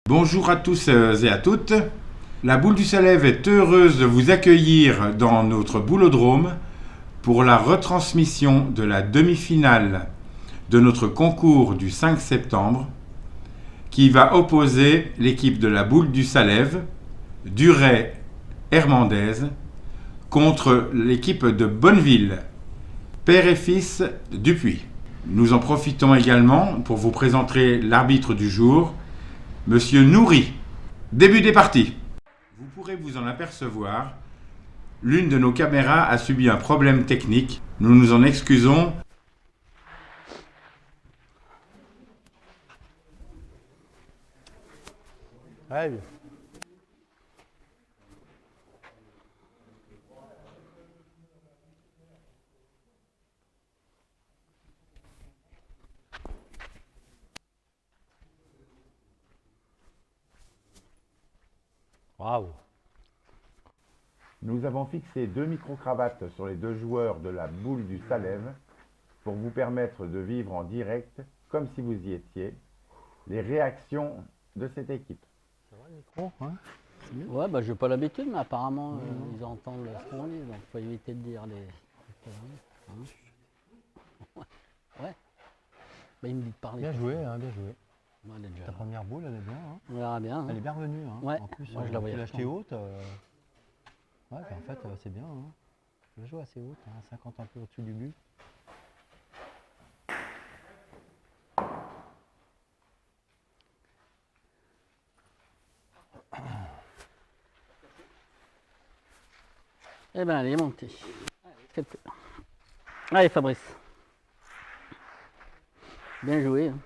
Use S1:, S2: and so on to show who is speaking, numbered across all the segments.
S1: Bonjour à tous et à toutes. La Boule du Salève est heureuse de vous accueillir dans notre boulodrome pour la retransmission de la demi-finale de notre concours du 5 septembre qui va opposer l'équipe de la Boule du Salève, Duret-Hermandez, contre l'équipe de Bonneville, père et fils Dupuis. Nous en profitons également pour vous présenter l'arbitre du jour, Monsieur Nourri. Début des parties. Vous pourrez vous en apercevoir, l'une de nos caméras a subi un problème technique. Nous nous en excusons.
S2: Ouais. Waouh.
S1: Nous avons fixé 2 micro-cravates sur les 2 joueurs de la Boule du Salève pour vous permettre de vivre en direct, comme si vous y étiez, les réactions de cette équipe.
S2: Ça va le micro, hein?
S3: Ouais, bah j'ai pas l'habitude, mais apparemment ils entendent ce qu'on dit, donc faut éviter de dire les. Hein. Ouais. Bah il me dit de parler.
S2: Bien joué, hein, bien joué.
S3: Ouais, elle est déjà
S2: Ta
S3: là.
S2: première boule, elle est bien. Hein.
S3: On verra bien. Hein.
S2: Elle est bien revenue. Hein.
S3: Ouais.
S2: En plus,
S3: Moi, je la voyais
S2: tu l'as achetée
S3: franchement.
S2: haute. Ouais, bah, en fait, c'est bien. Hein. Tu l'as joué assez haute, hein, 50 un peu au-dessus du but.
S3: Eh ben elle est montée. Allez Fabrice. Bien joué. Hein.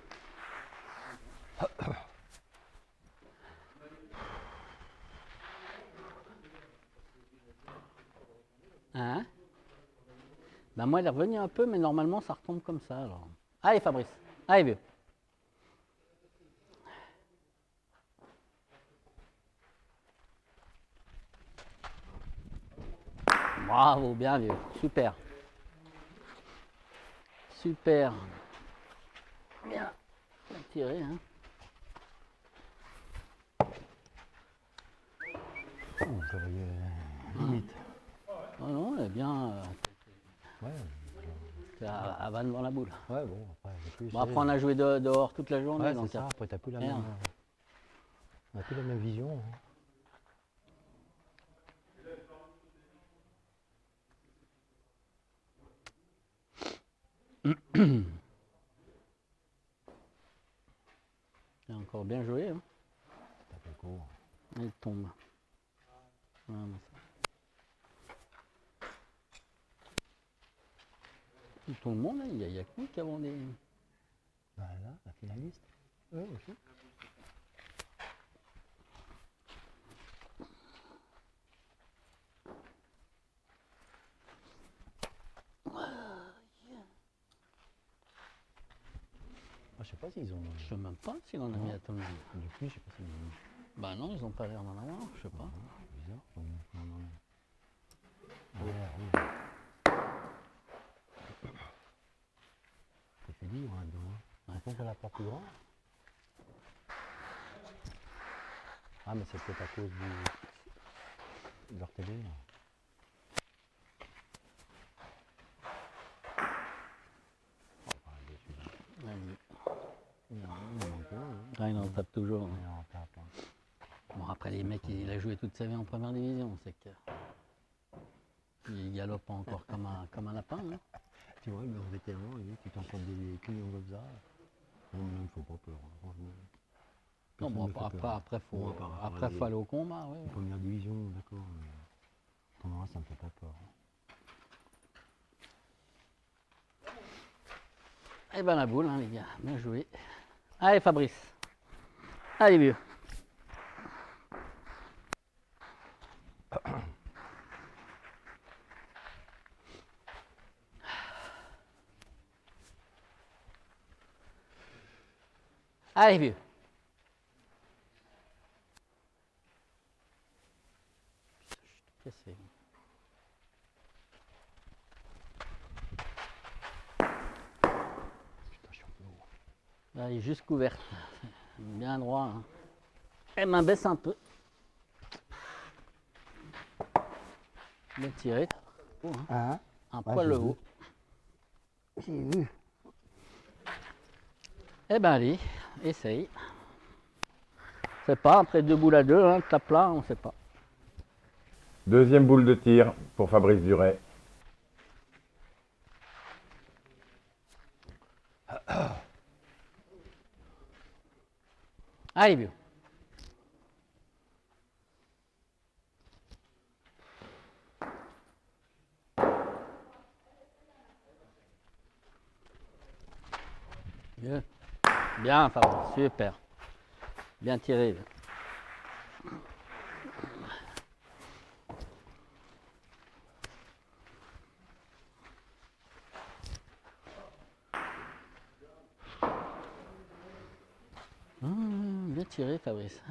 S3: Hein? Ben moi elle est revenue un peu, mais normalement ça retombe comme ça alors. Allez Fabrice. Allez vieux. Bravo, bien vieux. Super. Super. Bien. Bien tiré, hein.
S2: Ouh, je voyais limite.
S3: Oh non, elle est bien.
S2: Ouais,
S3: T'es à 20 devant la boule.
S2: ouais, bon, après, plus,
S3: Bon, après, on a joué dehors toute la journée.
S2: ouais,
S3: Donc
S2: c'est ça. Après, t'as plus la
S3: Merde.
S2: même. On a plus la même vision. Hein.
S3: C'est encore bien joué. Hein.
S2: T'as fait court.
S3: Elle tombe. Voilà, tout le monde, il y a que nous qui avons des.
S2: Voilà, la finaliste. Ouais, aussi. Je sais pas s'ils ont.
S3: Je sais même pas si on a mis à Tom.
S2: Depuis, je sais pas s'ils ont.
S3: Bah non, ils ont pas l'air d'en avoir, je sais pas.
S2: Bizarre. Non, non. Oui. Ça fait libre hein, dedans. Hein. On peut la porte plus grande. Ah, mais c'est peut-être à cause de leur télé. Là. Oh, bah, il est celui-là. Il en manque un. Hein.
S3: Ah, il en tape toujours.
S2: Il en tape. Hein.
S3: Bon, après, les mecs, il a joué toute sa vie en première division, c'est que. Il galope encore comme un lapin. Hein.
S2: Tu vois, le vétéran, tu t'en prends des clients comme ça. Non, mais il ne faut pas peur, hein, franchement.
S3: Non, bon, après, faut aller au combat. Ouais.
S2: Première division, d'accord. Pour moi, ça me fait pas peur.
S3: Eh ben la boule, hein, les gars, bien joué. Allez Fabrice. Allez vieux. Allez vieux. Cassé.
S2: Putain, je suis un peu haut.
S3: Là, il est juste couverte. Bien droit. Hein. Et main baisse un peu. Bien tiré.
S2: Hein?
S3: Un
S2: Ouais,
S3: poil
S2: j'ai
S3: le
S2: vu.
S3: haut.
S2: J'ai vu.
S3: Eh ben allez, essaye. On sait pas, après 2 boules à 2, hein, tape là, on sait pas.
S1: Deuxième boule de tir pour Fabrice Duret.
S3: Allez, vieux. Bien. Bien, Fabrice, super. Bien tiré. Vieux. Bien tiré, Fabrice.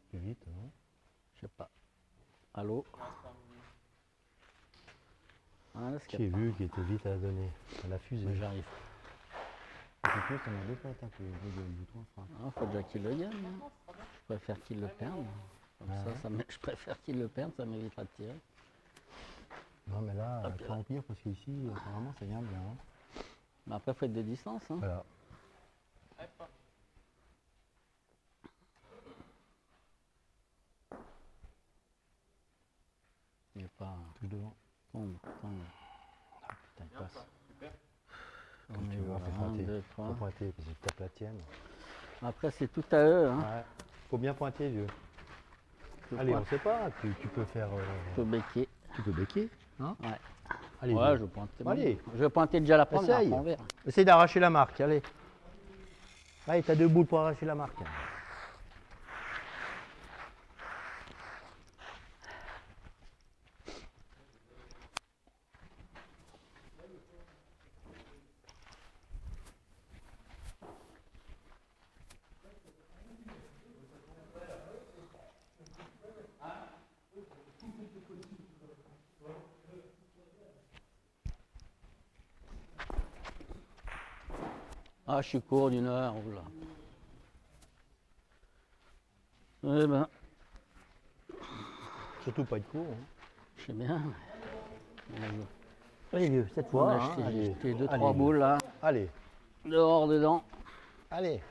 S2: Plus vite, non?
S3: Je sais pas. Allô? Ah, là, ce qu'il y
S2: J'ai
S3: a pas.
S2: vu qu'il était vite à donner. À la fusée.
S3: Mais j'arrive.
S2: C'est plus, ça m'a deux fois attaqué. Le bouton frappe.
S3: Ah, faut déjà qu'il le gagne. Hein. Je préfère qu'il le perde. Comme
S2: Ah ouais.
S3: ça je préfère qu'il le perde, ça m'évitera de tirer.
S2: Non, mais là,
S3: Hop,
S2: il
S3: là.
S2: faut remplir parce qu'ici, apparemment, ça vient bien. Hein.
S3: Mais après, il faut être de distance. Hein.
S2: Voilà.
S3: Il n'est pas.
S2: Touche devant.
S3: Tombe, tombe.
S2: Ah putain, il passe.
S3: On
S2: Comme
S3: est
S2: tu veux,
S3: où,
S2: fais
S3: là,
S2: pointer.
S3: 1, 2,
S2: Faut
S3: 3.
S2: pointer parce que tu tapes la tienne.
S3: Après, c'est tout à eux. Hein.
S2: Ouais. Faut bien pointer, vieux.
S3: Tu
S2: Allez,
S3: pointes,
S2: on sait pas. Tu peux faire.
S3: tu peux béquer.
S2: Tu peux béquer. Hein?
S3: Ouais.
S2: Allez,
S3: Ouais,
S2: vieux.
S3: je vais pointer.
S2: Allez.
S3: Je vais pointer déjà la première,
S2: Essaye.
S3: après on verra.
S2: Essaye d'arracher la marque, allez. Allez, t'as 2 boules pour arracher la marque.
S3: Ah, je suis court d'une heure. Oula. Eh ben,
S2: Surtout pas être court. Hein.
S3: je sais bien. On a joué.
S2: Allez, vieux, cette
S3: On
S2: fois.
S3: a
S2: Hein,
S3: acheté, j'ai
S2: allez.
S3: acheté 2-3
S2: Allez, vieux.
S3: boules là.
S2: Allez,
S3: Dehors, dedans.
S2: allez.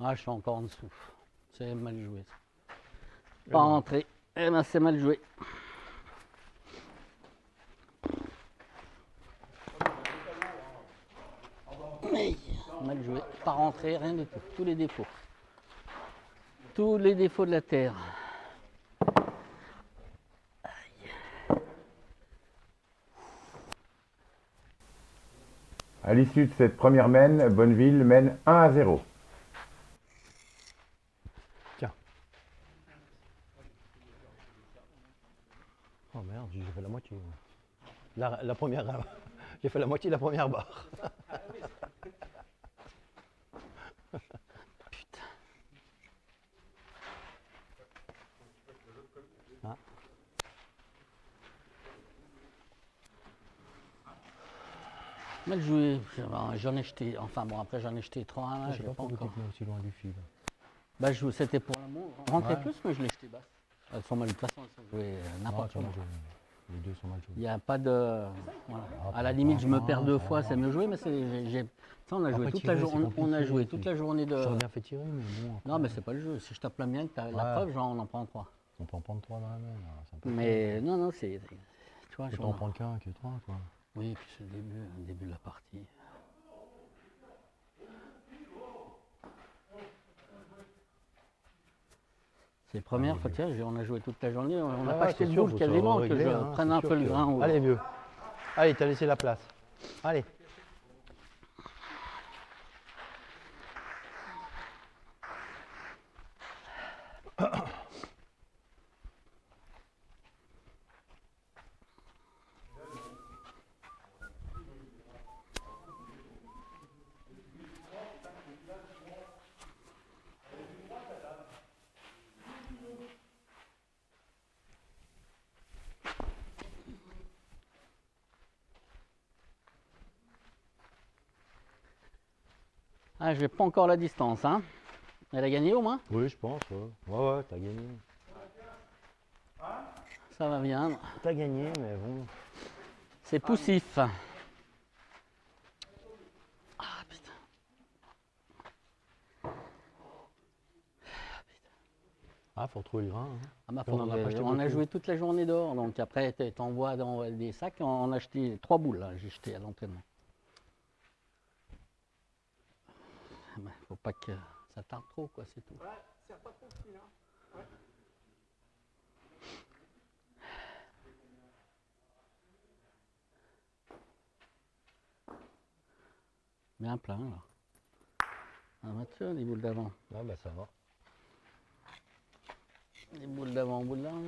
S3: Ah, je suis encore en dessous. C'est mal joué. Ça. Pas rentré. Eh ben, c'est mal joué. Aïe, mal joué. Pas rentré, rien du tout. Tous les défauts. Tous les défauts de la terre.
S1: À l'issue de cette première mène, Bonneville mène 1-0.
S2: Tiens. Oh merde, j'ai fait la moitié. moi. La première. J'ai fait la moitié de la première barre.
S3: Putain.
S2: Ah.
S3: Mal joué. J'en ai jeté. Enfin bon, après j'en ai jeté 3 là.
S2: Je sais
S3: J'ai
S2: pas
S3: pas
S2: pourquoi
S3: encore.
S2: tu te mets aussi loin du fil.
S3: Bah, c'était pour l'amour. Rentrer
S2: Ouais.
S3: plus, mais je l'ai jeté basse. Elles sont mal. De toute façon, elles sont jouées n'importe
S2: Ah,
S3: comment.
S2: les deux sont mal joués.
S3: Il n'y a pas de. Voilà.
S2: Ah,
S3: À la limite, je me
S2: ah,
S3: perds 2
S2: ah,
S3: fois,
S2: ah.
S3: c'est mieux joué, mais ça, on a joué
S2: Après,
S3: toute la
S2: tirer, c'est
S3: journée. On a
S2: compliqué,
S3: joué
S2: c'est-
S3: toute la journée de.
S2: J'aurais bien fait tirer, mais bon.
S3: Non, mais c'est pas le jeu. Si je tape la mienne, t'as la
S2: Ouais.
S3: preuve, genre, on en prend 3.
S2: On peut en prendre 3 dans la main. Là. C'est un peu
S3: Mais non, non, c'est. Tu vois,
S2: Autant en prendre qu'un que 3, quoi.
S3: Oui, et puis c'est le début de la partie. C'est première fois, tiens, on a joué toute la journée, on n'a
S2: Ah
S3: pas
S2: ouais,
S3: acheté
S2: c'est
S3: de
S2: sûr,
S3: boule
S2: faut
S3: quasiment,
S2: se
S3: que
S2: régler,
S3: je
S2: hein,
S3: prenne
S2: c'est
S3: un
S2: sûr
S3: peu le
S2: que-
S3: grain.
S2: Allez, vieux. Allez, t'as laissé la place. Allez.
S3: Ah, je n'ai pas encore la distance, hein. Elle a gagné au moins?
S2: Oui, je pense. Ouais, t'as gagné.
S3: Ça va bien.
S2: T'as gagné, mais bon.
S3: C'est poussif. Ah putain.
S2: Ah, faut retrouver le grain. Hein.
S3: Ah bah,
S2: On en a pas acheté
S3: on a
S2: beaucoup.
S3: joué toute la journée dehors, donc après t'envoies dans des sacs, on a acheté 3 boules, là, j'ai jeté à l'entraînement. Bah, faut pas que ça tarde trop, quoi, c'est tout. Bien plein, là. Ah bah tiens, les boules d'avant.
S2: Ah, bah ça va.
S3: Les boules d'avant, boules d'avant.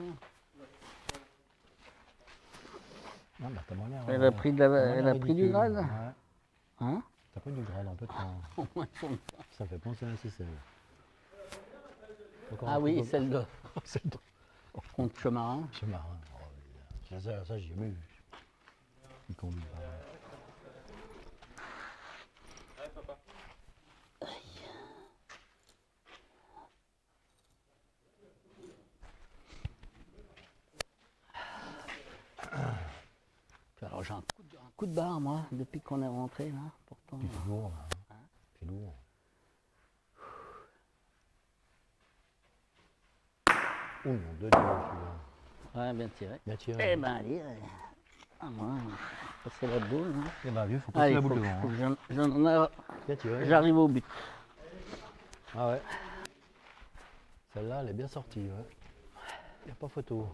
S2: Ah, bah t'as moins l'air.
S3: Elle a pris, elle a pris du grade.
S2: Ouais.
S3: Hein?
S2: T'as pris du grade un peu de temps.
S3: Au moins, ils sont-
S2: Ça fait penser à la ficelle. Encore
S3: Ah
S2: un
S3: oui,
S2: peu-
S3: celle de
S2: Celle de
S3: contre Chemarin.
S2: chez Marin. Oh, ça j'ai jamais vu. Il conduit pas.
S3: Alors j'ai un coup de barre, moi, depuis qu'on est rentré, là, pourtant.
S2: Il fait lourd, là. Hein. Il fait lourd. Oh non, de Dieu, celui-là.
S3: Ouais, bien tiré.
S2: Bien tiré.
S3: Eh ben, allez, à moi, passer la boule. Hein.
S2: Eh ben, vieux, faut passer
S3: Allez,
S2: la boule
S3: faut-
S2: devant.
S3: faut
S2: Hein.
S3: que j'en-
S2: Bien tiré.
S3: j'arrive au but.
S2: Ah ouais. Celle-là, elle est bien sortie. Ouais. Il n'y a pas photo.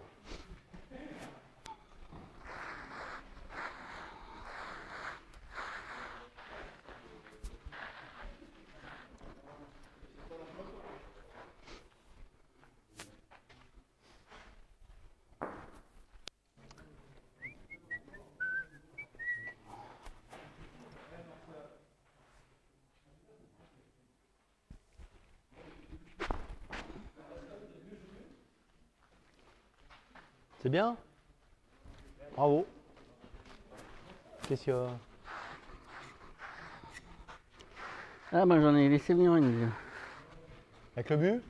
S2: C'est bien? Bravo. Qu'est-ce qu'il y a?
S3: Ah ben j'en ai laissé venir une.
S2: Avec le but?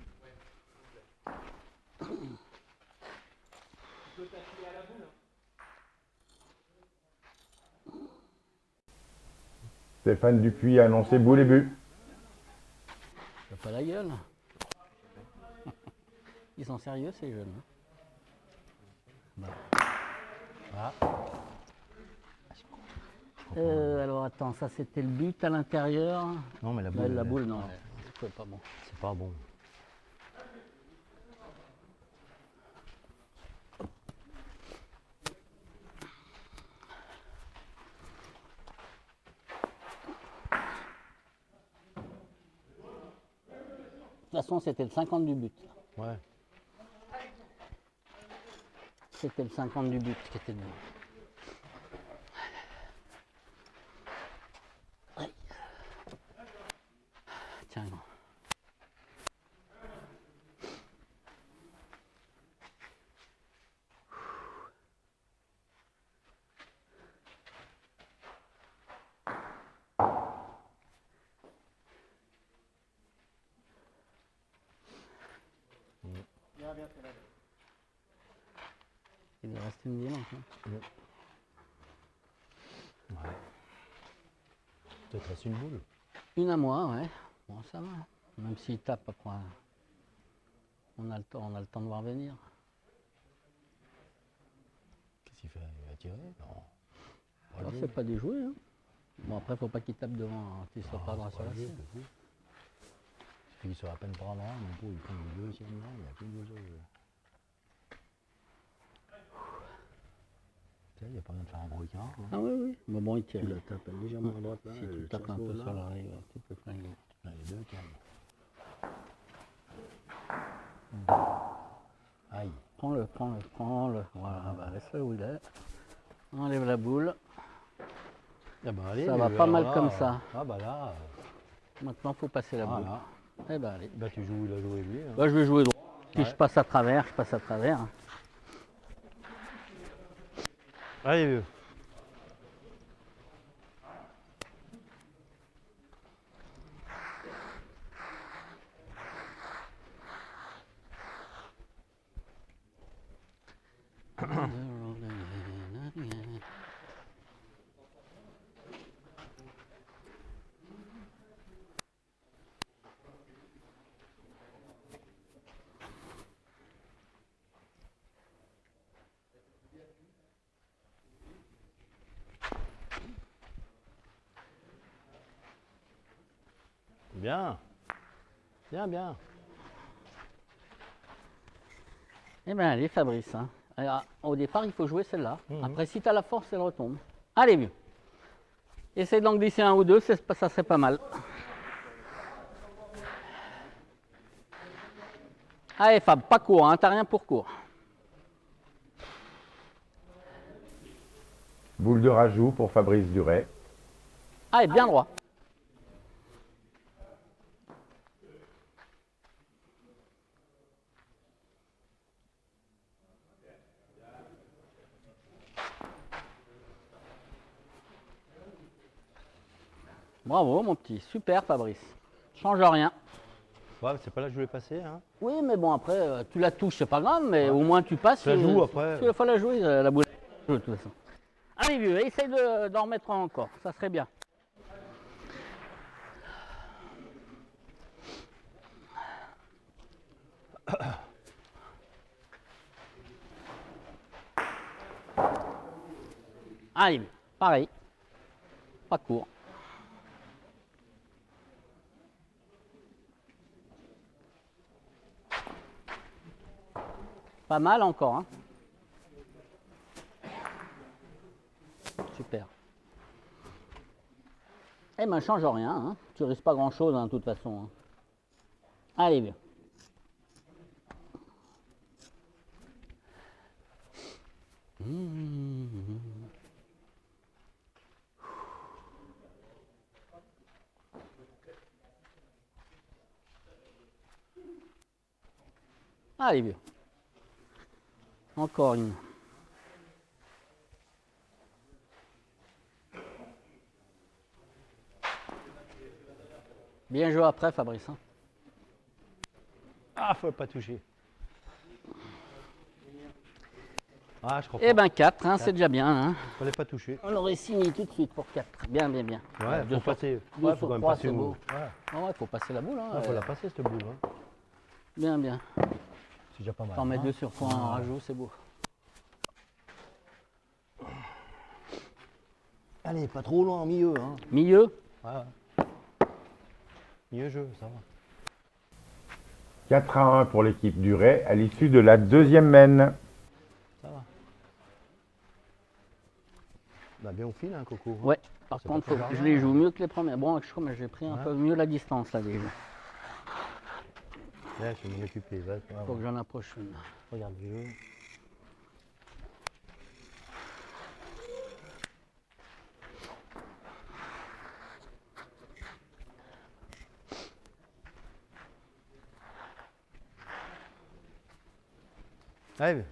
S1: Stéphane Dupuis a annoncé boule et but.
S3: T'as pas la gueule. Ils sont sérieux ces jeunes. Hein. Bah.
S2: Ah.
S3: Alors attends, ça c'était le but à l'intérieur.
S2: Non, mais la boule.
S3: Là, la
S2: elle-
S3: boule, non, c'est pas bon.
S2: C'est pas bon.
S3: De toute façon, c'était le 50 du but.
S2: Ouais.
S3: C'était le 50 du but qui était devant. Aïe. Tiens. Il reste une violence. Hein.
S2: Ouais. Peut-être reste une boule.
S3: Une à moi, ouais. Bon, ça va. Même s'il tape après, on a le temps de voir venir.
S2: Qu'est-ce qu'il fait? Il va tirer? Non.
S3: Alors, c'est pas déjoué. Hein. Bon, après, faut pas qu'il tape devant, hein, qu'il soit pas droit sur la scène.
S2: Puis il sera à peine prendre un, mais pour il prend le deuxième, là, il n'y a plus de jeu. Il n'y a pas besoin de faire un gros écart. Hein.
S3: Ah oui, oui. Mais bon, il tire.
S2: Tu la tapes légèrement à droite là.
S3: Si tu tapes un peu sur l'oreille, ouais, tu peux flinguer.
S2: Là, les deux calmes. Aïe.
S3: Prends-le. Voilà, bah, laisse-le où il est. Enlève la boule.
S2: Ah bah, allez,
S3: Ça va pas mal
S2: là,
S3: comme ça.
S2: Ah bah là.
S3: Maintenant, il faut passer la boule.
S2: Voilà.
S3: Eh ben, allez.
S2: Bah tu joues, il a joué lui. Hein.
S3: Bah, je vais jouer droit. Puis
S2: Ouais.
S3: je passe à travers,
S2: Allez vieux. Bien. Bien.
S3: Eh bien, allez, Fabrice. Hein. Alors, au départ, il faut jouer celle-là.
S2: Mhm.
S3: Après, si tu as la force, elle retombe. Allez, mieux. Essaye d'en glisser un ou deux, ça serait pas mal. Allez, Fab, pas court, hein, t'as rien pour court.
S1: Boule de rajout pour Fabrice Duret.
S3: Allez, bien droit. Bravo, mon petit. Super, Fabrice. Change rien.
S2: Ouais, c'est pas là que je voulais passer. Hein.
S3: Oui, mais bon, après, tu la touches, c'est pas grave, mais au moins tu passes.
S2: Tu la joues après.
S3: Il faut la jouer, la boule. De toute façon. Allez, vieux, essaye d'en remettre un encore. Ça serait bien. Allez, pareil. Pas court. Pas mal encore. Hein. Super. Eh ben, change rien. Hein. Tu risques pas grand-chose, hein, de toute façon. Hein. Allez, vieux. Allez, vieux. Encore une. Bien joué après, Fabrice. Hein.
S2: Ah, faut pas toucher. Ah, je crois
S3: Eh
S2: pas.
S3: ben 4, hein, c'est déjà bien. Hein.
S2: Fallait pas toucher.
S3: On aurait signé tout de suite pour 4. Bien.
S2: Ouais,
S3: Deux
S2: faut
S3: sur-
S2: passer.
S3: deux
S2: Ouais,
S3: sur
S2: faut quand même
S3: trois,
S2: passer
S3: c'est
S2: au
S3: beau.
S2: bout. Ouais.
S3: Ah ouais, faut passer la boule. Hein,
S2: Ouais, faut la passer cette boule. Hein.
S3: Bien.
S2: C'est déjà pas mal.
S3: T'en mets
S2: hein.
S3: 2 sur 3 en rajout, c'est beau.
S2: Allez, pas trop loin, en milieu. Hein.
S3: Milieu.
S2: Ouais. Milieu jeu, ça va.
S1: 4-1 pour l'équipe Duret à l'issue de la deuxième mène.
S2: Ça va. Bah bien au fil, hein, Coco.
S3: Ouais. Par
S2: C'est
S3: contre,
S2: pas très
S3: je les joue mieux que les premières. Bon, je crois que j'ai pris un
S2: Ouais.
S3: peu mieux la distance là déjà.
S2: Ouais, je vais m'en occuper. Va,
S3: Faut que j'en approche une.
S2: regarde le jeu. Allez.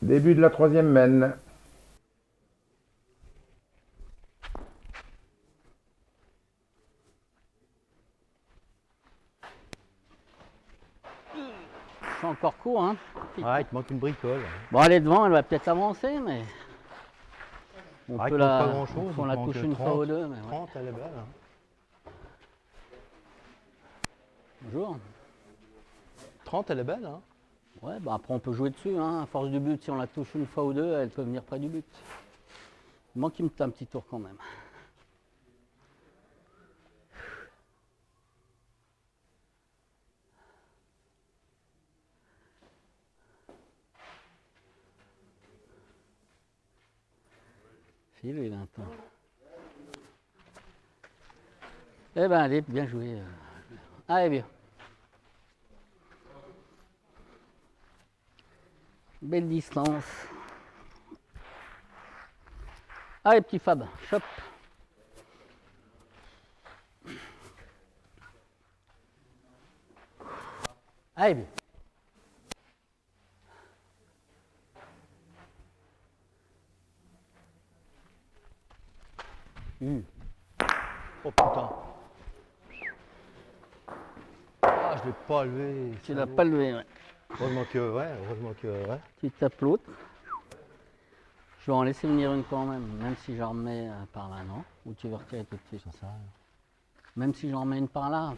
S1: Début de la troisième mène.
S3: C'est encore court, hein.
S2: Ouais, il te manque une bricole.
S3: Bon, elle est devant, elle va peut-être avancer, mais. On
S2: Ah,
S3: peut
S2: il manque pas grand-chose,
S3: on
S2: il
S3: la
S2: manque
S3: touche une
S2: 30,
S3: fois ou deux. Mais ouais.
S2: 30, elle est belle. Hein.
S3: Bonjour.
S2: 30, elle est belle. Hein.
S3: Ouais, bah après on peut jouer dessus. Hein. À force du but, si on la touche une fois ou deux, elle peut venir près du but. Il manque un petit tour quand même. File, il a un temps. Eh ben allez, bien joué. Allez, bien. Belle distance. Allez, petit Fab, chop. Allez, bien.
S2: Oh putain. Ah, je l'ai pas levé.
S3: Tu l'as pas levé, ouais.
S2: Heureusement que, ouais.
S3: Tu tapes l'autre. Je vais en laisser venir une quand même si j'en remets par là, non? Ou tu veux retirer tout de suite?
S2: Ça sert à rien.
S3: Même si j'en remets une par là.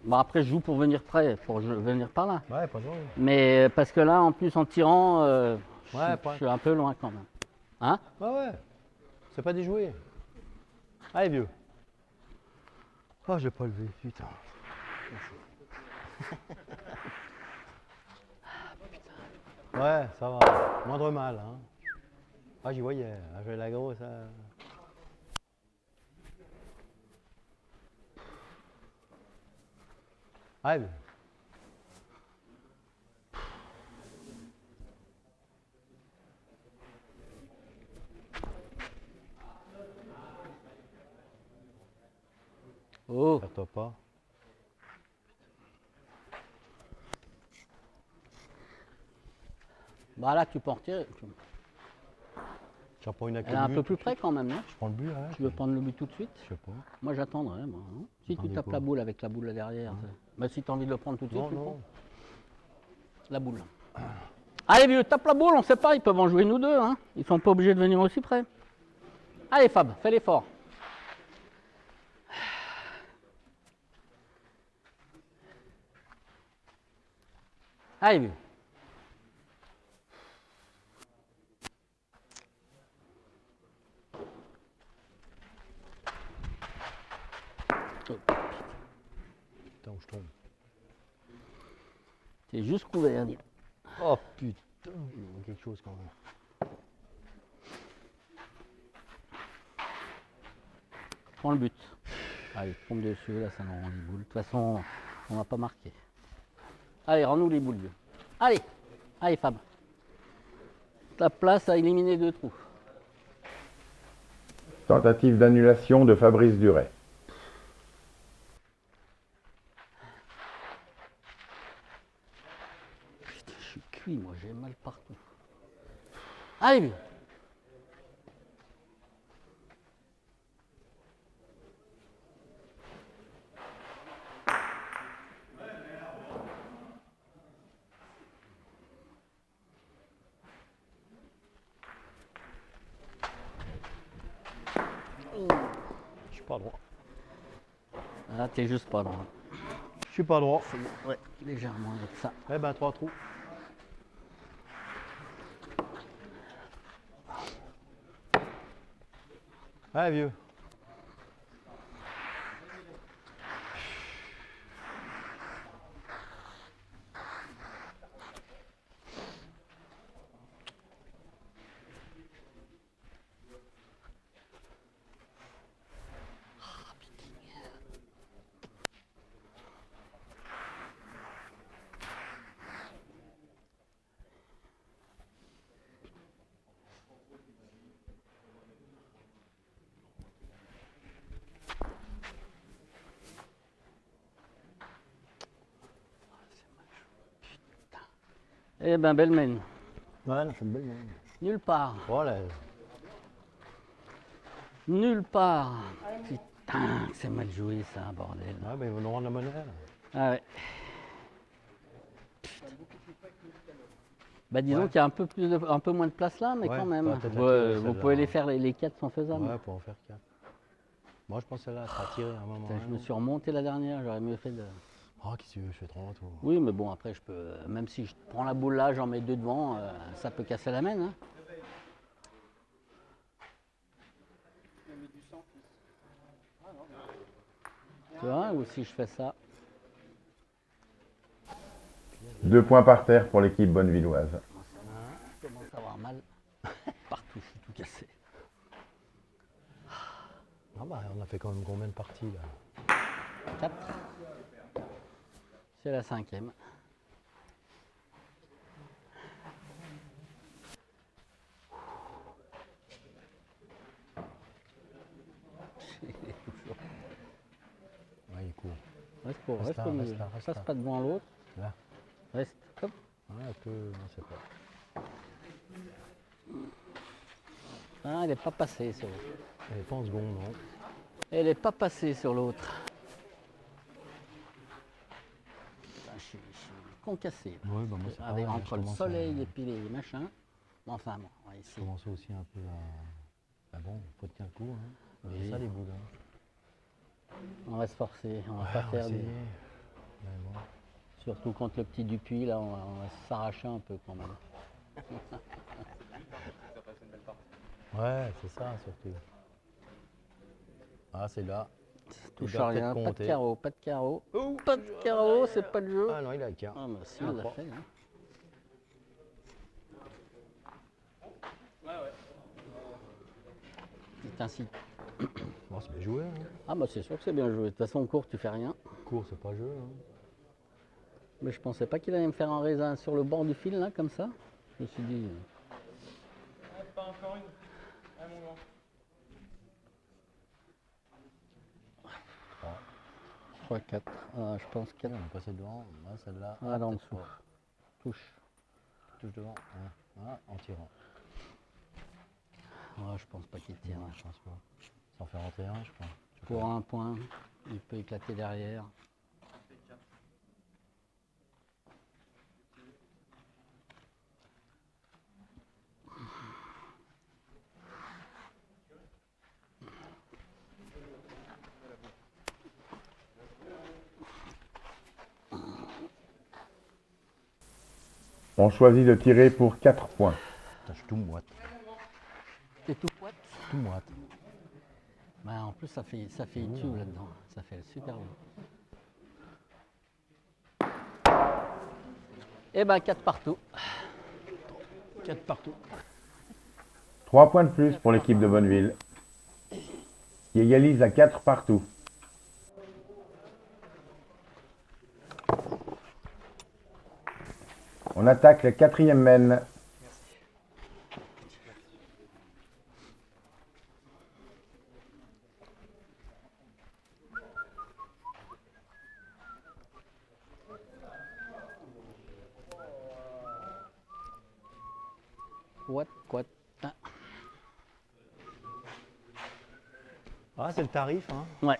S3: Bon, après, je joue pour venir près, pour venir par là.
S2: Ouais, pas de problème.
S3: Mais parce que là, en plus, en tirant,
S2: Ouais,
S3: je suis un peu loin quand même. Hein?
S2: Ouais. C'est pas déjoué. Allez, vieux. Oh, je l'ai pas levé, putain. Ouais, ça va. Moindre mal, hein. Ah, j'y voyais. Ah, j'avais la grosse. Allez, vieux.
S3: Oh,
S2: Perds-toi pas.
S3: bah là, tu peux en retirer.
S2: J'en prends une avec
S3: Elle est
S2: le
S3: un
S2: but.
S3: peu plus près quand même, non?
S2: Je prends le but, ouais.
S3: Tu veux prendre le but tout de suite?
S2: Je sais pas.
S3: Moi, j'attendrai, moi. Hein. Si tu
S2: Attendez
S3: tapes
S2: quoi?
S3: la boule avec la boule là derrière. Bah, si tu as envie de le prendre tout de suite,
S2: Non,
S3: tu le
S2: non.
S3: prends. La boule. Allez, vieux, tape la boule, on sait pas, ils peuvent en jouer nous deux. Hein. Ils sont pas obligés de venir aussi près. Allez, Fab, fais l'effort. Allez, vieux.
S2: Putain, où je tombe.
S3: C'est juste couvert. dis.
S2: Oh putain, il manque quelque chose quand même.
S3: Prends le but. Allez, tombe dessus, là ça nous rend les boules. De toute façon, on va pas marquer. Allez, rends-nous les boules, vieux. Allez, allez Fab. Ta place à éliminer 2 trous.
S1: Tentative d'annulation de Fabrice Duret.
S3: Putain, je suis cuit, moi, j'ai mal partout. Allez, vieux.
S2: Je suis pas droit.
S3: Ah, t'es juste pas droit.
S2: Je suis pas droit.
S3: Ouais, légèrement avec ça.
S2: Eh ben, 3 trous. Allez, vieux.
S3: Eh ben, belle mène.
S2: Ouais, c'est une belle main.
S3: Nulle part.
S2: Voilà.
S3: Nulle part. Putain, c'est mal joué ça, bordel.
S2: Ouais, ben ils vont nous rendre la monnaie. Là.
S3: Ah ouais. Bah, disons
S2: Ouais.
S3: qu'il y a un peu moins de place là, mais
S2: Ouais,
S3: quand même.
S2: bah, peut-être la
S3: Ouais,
S2: tirer,
S3: vous
S2: celle-là,
S3: pouvez les
S2: hein.
S3: faire, les 4 sont faisables.
S2: Ouais, pour en faire 4. Moi, je pense que celle-là sera tirée à un moment.
S3: Putain, je me suis remonté la dernière, j'aurais mieux fait de.
S2: Oh, qu'est-ce que tu veux, je fais 30 ou...
S3: Oui, mais bon, après, je peux. Même si je prends la boule là, j'en mets 2 devant, ça peut casser la main. Hein. Tu vois, ou si je fais ça.
S1: 2 points par terre pour l'équipe bonnevilloise.
S3: Je commence à avoir mal. Partout, je suis tout cassé.
S2: Ah bah, on a fait quand même combien de parties là?
S3: 4. C'est la 5e.
S2: Ouais, il court.
S3: Reste
S2: Reste là,
S3: au
S2: reste
S3: milieu.
S2: là, reste
S3: Passe
S2: là.
S3: pas devant l'autre.
S2: Là.
S3: Reste. Hop.
S2: Ouais, un peu, non, c'est pas.
S3: Ah, elle n'est pas passée sur l'autre.
S2: Elle est pas en seconde, non?
S3: Elle n'est pas passée sur l'autre. Putain, je suis concassé. Là.
S2: Ouais, bah moi c'est
S3: Avec,
S2: pareil,
S3: entre
S2: je
S3: le
S2: commence
S3: soleil
S2: à-
S3: et puis les machins. Bon, enfin, bon, on va
S2: Je
S3: essayer.
S2: commençais aussi un peu à... Ah bon, faut tenir le coup, hein.
S3: Oui.
S2: C'est ça les boules, hein.
S3: On va se forcer. On va
S2: Ouais,
S3: pas
S2: on va
S3: faire
S2: essayer.
S3: du...
S2: Mais bon.
S3: Surtout contre le petit Dupuis, là, on va s'arracher un peu quand même.
S2: Ouais, c'est ça surtout. Ah, c'est là.
S3: Touche
S2: doit
S3: à rien,
S2: peut-être
S3: pas de
S2: compter.
S3: carreau, pas de carreau. Pas de carreau, c'est pas le jeu.
S2: Ah non, il a qu'un.
S3: Ah, bah si, on l'a fait. Hein. C'est ainsi.
S2: Bon, c'est bien joué, hein.
S3: Ah bah c'est sûr que c'est bien joué. De toute façon, en cours, tu fais rien.
S2: Cours, c'est pas jeu, hein.
S3: Mais je pensais pas qu'il allait me faire un raisin sur le bord du fil, là, comme ça. Je me suis dit...
S4: Pas encore une. Ah, mon grand.
S3: 3, 4. Ah, je pense 4.
S2: On est passé devant. Là, celle-là.
S3: Ah, là en
S2: peut-être
S3: dessous.
S2: pas.
S3: Touche.
S2: Touche devant. Ouais. Ah, en tirant.
S3: Ah, je pense pas qu'il tire.
S2: Non, je pense pas. Ça en fait rentrer un, je crois.
S3: Pour un point, il peut éclater derrière.
S1: On choisit de tirer pour 4 points.
S2: Putain, je suis tout moite.
S3: T'es tout poète.
S2: Tout moite.
S3: Bah, en plus, ça fait YouTube là-dedans. Ça fait super bon. Et ben 4 partout.
S2: 4 partout.
S1: 3 points de plus pour l'équipe de Bonneville, qui égalise à 4 partout. On attaque la 4e mène.
S3: Quoi. Ah,
S2: Ah, c'est le tarif, hein.
S3: ouais.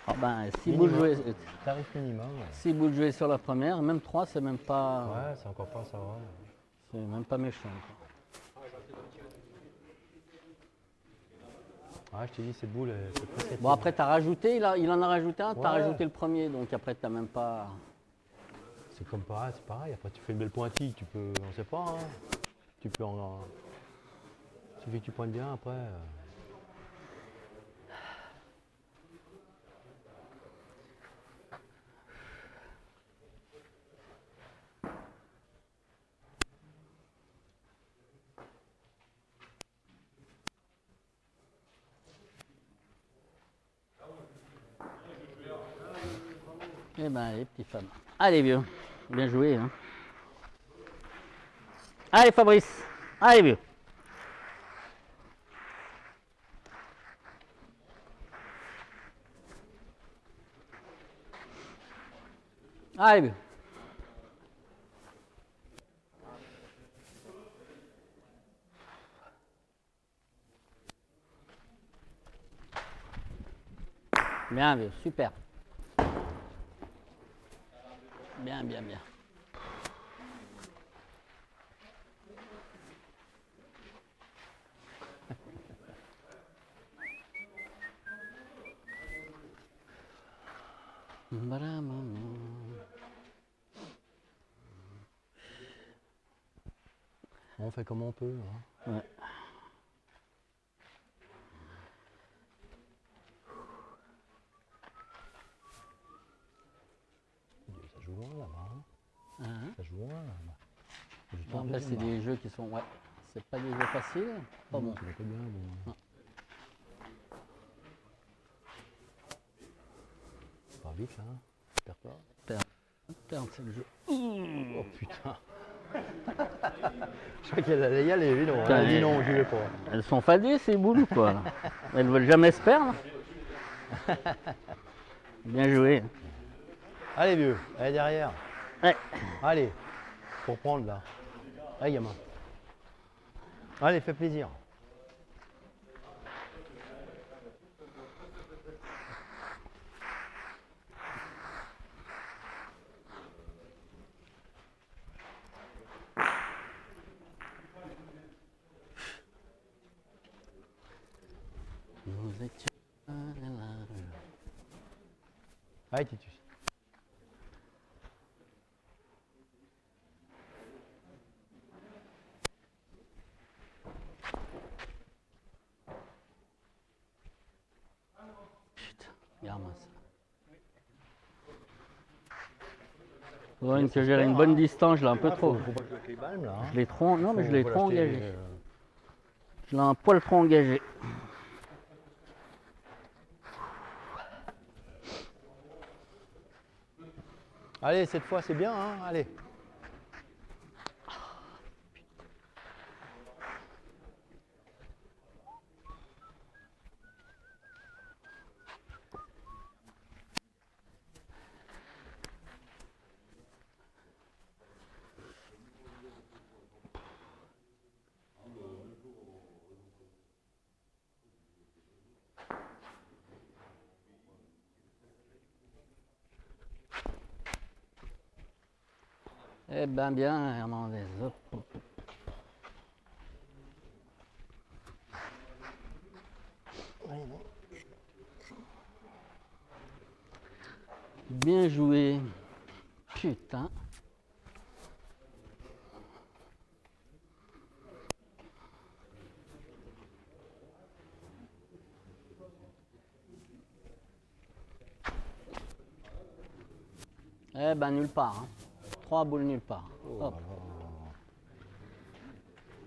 S3: Ah ben, 6
S2: Minimum.
S3: boules jouées.
S2: Tarif minimum. Ouais,
S3: 6 boules jouées sur la première, même 3, c'est même pas.
S2: ouais c'est encore pas ça, va.
S3: C'est même pas méchant. Quoi.
S2: Ouais, je t'ai dit, cette boule, c'est presque.
S3: Bon, après, t'as rajouté, il en a rajouté un, t'as
S2: Ouais.
S3: rajouté le premier, donc après, t'as même pas.
S2: C'est comme pareil, c'est pareil. Après, tu fais une belle pointille, tu peux, on sait pas, hein. Tu peux en. Il suffit que tu pointes bien après.
S3: Eh ben, les petites femmes. Allez, vieux. Bien joué, hein. Allez, Fabrice. Allez, vieux. Allez, vieux. Bien, vieux. Super. Bien.
S2: On fait comme on peut. Hein.
S3: Ouais.
S2: Ça joue loin là-bas. Hein.
S3: Hein.
S2: Ça joue loin là-bas.
S3: Bon, après, c'est des jeux qui sont. Ouais. C'est pas des jeux faciles. Pas bon.
S2: Tu l'as pas bien, bon.
S3: Non.
S2: Pas vite là. Perds pas.
S3: Perdre, c'est le jeu.
S2: Oh putain. Je crois qu'elle allait y aller, lui non.
S3: Putain,
S2: Elle a dit
S3: mais-
S2: non, j'y vais pas.
S3: Elles sont fadées ces boules quoi. Elles veulent jamais se perdre. Bien joué.
S2: Allez vieux, allez derrière.
S3: Ouais.
S2: Allez, pour prendre là. Allez gamin. Allez, fais plaisir.
S3: Nous étions.
S2: Allez Titus.
S3: Putain, regarde-moi ça. Faudrait que j'ai une bonne distance, je l'ai un peu trop.
S2: Faut pas jouer avec les balles là. Hein.
S3: Je l'ai trop. Non, mais je l'ai
S2: Faut
S3: trop
S2: l'acheter,
S3: engagé. Je l'ai un poil trop engagé.
S2: Allez, cette fois c'est bien, hein. Allez.
S3: Eh ben bien, Hernandez. Hop, hop. Bien joué. Putain. Eh ben nulle part. Hein. 3 boules nulle part. Hop.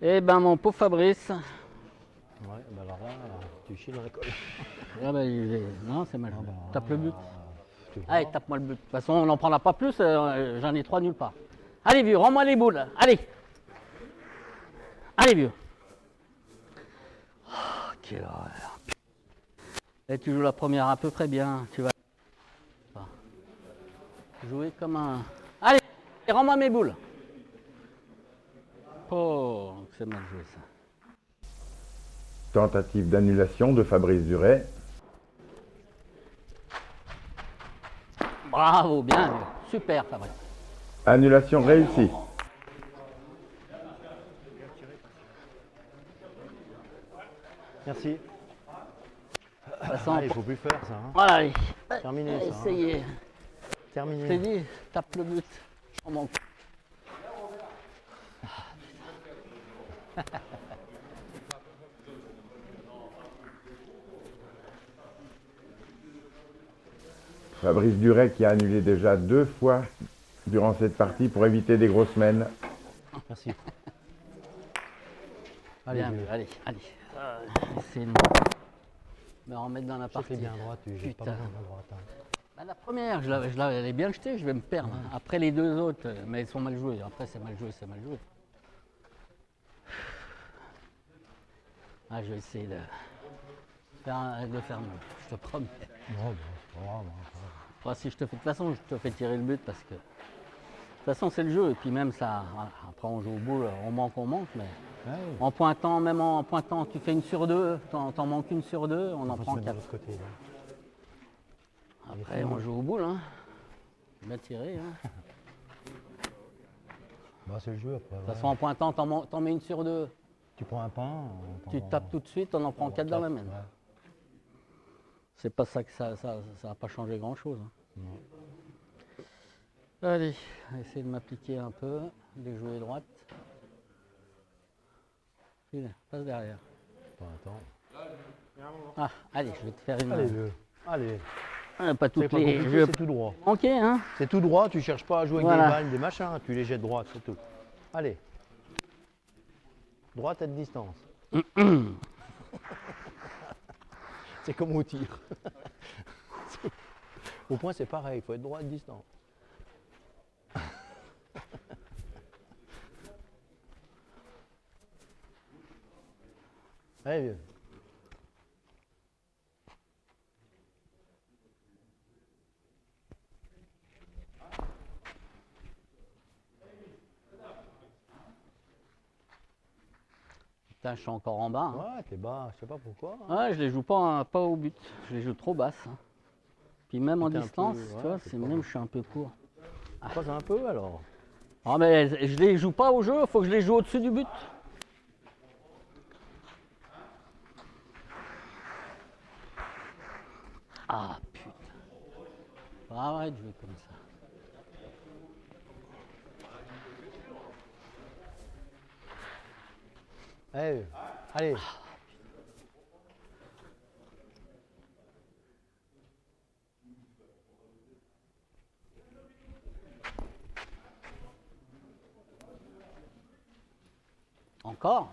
S3: Eh ben mon pauvre Fabrice.
S2: Ouais, bah alors là, tu chies dans la colle.
S3: Ah ben, non, c'est mal joué. Tape le but.
S2: Tu vois.
S3: Allez, tape-moi le but. De toute façon, on n'en prendra pas plus, j'en ai 3 nulle part. Allez, vieux, rends-moi les boules. Allez. Allez, vieux. Oh, quelle horreur. Et tu joues la première à peu près bien. Tu vas jouer comme un. Allez, rends-moi mes boules. Oh, c'est mal joué ça.
S1: Tentative d'annulation de Fabrice Duret.
S3: Bravo, bien vieux. Super, Fabrice.
S1: Annulation réussie.
S2: Merci.
S3: De toute façon,
S2: Allez, faut plus faire ça. Hein.
S3: voilà, allez.
S2: Terminé ça. Hein.
S3: Essayez. Je t'ai
S2: Terminé.
S3: dit, tape le but. On manque.
S1: Fabrice Duret qui a annulé déjà 2 fois durant cette partie pour éviter des grosses mènes.
S2: Merci. Allez,
S3: Bien
S2: vieux.
S3: vu, allez, allez. Essayez de me remettre dans la
S2: Je te fais
S3: partie.
S2: bien à droite, tu jettes pas
S3: Putain.
S2: mal à droite. Hein.
S3: Bah, la première, je l'avais bien jetée, je vais me perdre. Hein. Après les deux autres, mais ils sont mal joués. Après, c'est mal joué, c'est mal joué. Ah, je vais essayer de le faire mieux, je te promets.
S2: Non, bon, c'est pas grave. Hein.
S3: Enfin, si je te fais, de toute façon, je te fais tirer le but parce que. De toute façon, c'est le jeu. Et puis même ça, voilà, après on joue au boule, on manque, mais
S2: Ouais.
S3: en pointant, même en pointant, tu fais une sur deux, t'en manques une sur deux, on en
S2: On va se
S3: prend
S2: mettre de
S3: 4.
S2: l'autre côté. Là.
S3: Après, on joue au boule, hein. Bien tiré, hein.
S2: Bah, c'est le jeu après.
S3: De toute façon, en pointant, t'en mets une sur deux.
S2: Tu prends un pain.
S3: Tu tapes tout de suite, on en prend 4 dans la main.
S2: Ouais.
S3: C'est pas ça que ça va pas changer grand chose. Hein. Allez, on va essayer de m'appliquer un peu, de jouer droite. File, passe derrière.
S2: Attends.
S3: Ah, allez, je vais te faire une.
S2: Allez, vieux. Allez.
S3: Pas
S2: C'est
S3: toutes
S2: pas
S3: les
S2: compliqué,
S3: jeux.
S2: c'est tout droit.
S3: Ok, hein.
S2: C'est tout droit, tu cherches pas à jouer avec
S3: Voilà.
S2: des balles, des machins, tu les jettes droite, c'est tout. Allez. Droite à distance. C'est comme au tir. Au point, c'est pareil, il faut être droit à distance. Allez, vieux.
S3: Putain, je suis encore en bas. Hein.
S2: Ouais, t'es bas, je sais pas pourquoi.
S3: Ouais, je les joue pas au but. Je les joue trop basses. Hein. Puis même en
S2: T'es un
S3: distance,
S2: peu-
S3: tu
S2: ouais,
S3: vois,
S2: c'est
S3: c'est
S2: pas
S3: même
S2: bon.
S3: je suis un peu court.
S2: Croise un peu alors.
S3: Ah mais je les joue pas au jeu, faut que je les joue au-dessus du but. Ah putain. Arrête de jouer comme ça.
S2: Allez, vieux. Allez.
S3: Encore.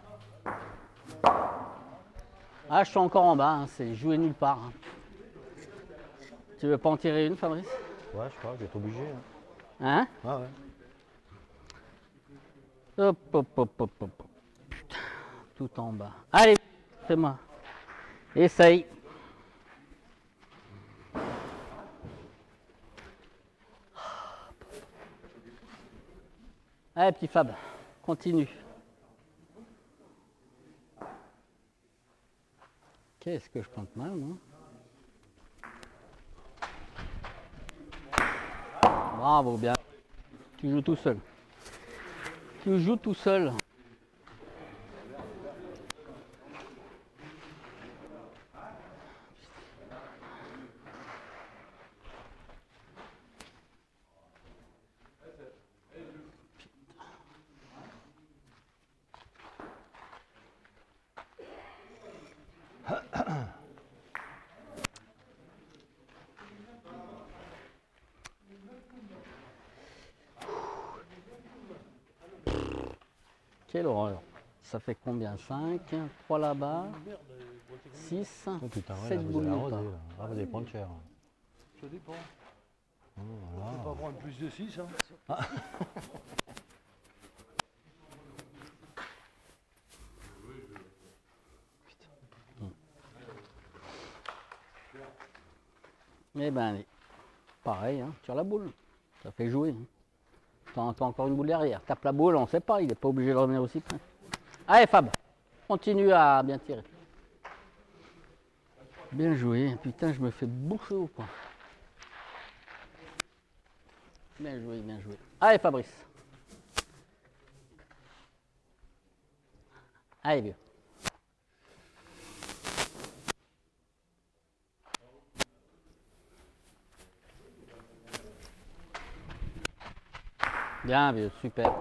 S3: Ah, je suis encore en bas, hein, c'est jouer nulle part. Hein. Tu veux pas en tirer une, Fabrice?
S2: Ouais, je crois, je vais être obligé.
S3: Hein?
S2: Ouais, ouais.
S3: Hop, hop, hop, hop, hop. Putain, tout en bas. Allez, fais-moi. Essaye. Allez, petit Fab, continue. Qu'est-ce que je plante mal, moi? Bravo, bien. Tu joues tout seul. Tu joues tout seul. Quelle horreur. Ça fait combien? 5, 3 là-bas, 6,
S2: Oh putain, ouais,
S3: 7
S2: là, vous
S3: boules
S2: allez
S3: nulle part.
S2: arroser, là. Ah, vous allez prendre cher.
S4: Ça dépend.
S2: Oh,
S4: On
S2: voilà.
S4: peut pas prendre plus de 6. Hein.
S3: Eh ben allez, pareil, hein, tire la boule, ça fait jouer. Hein. T'as encore une boule derrière, tape la boule, on sait pas, il n'est pas obligé de revenir aussi près. Allez Fab, continue à bien tirer. Bien joué, putain je me fais bouffer au point. Bien joué, bien joué. Allez Fabrice. Allez vieux. Bien vieux, super.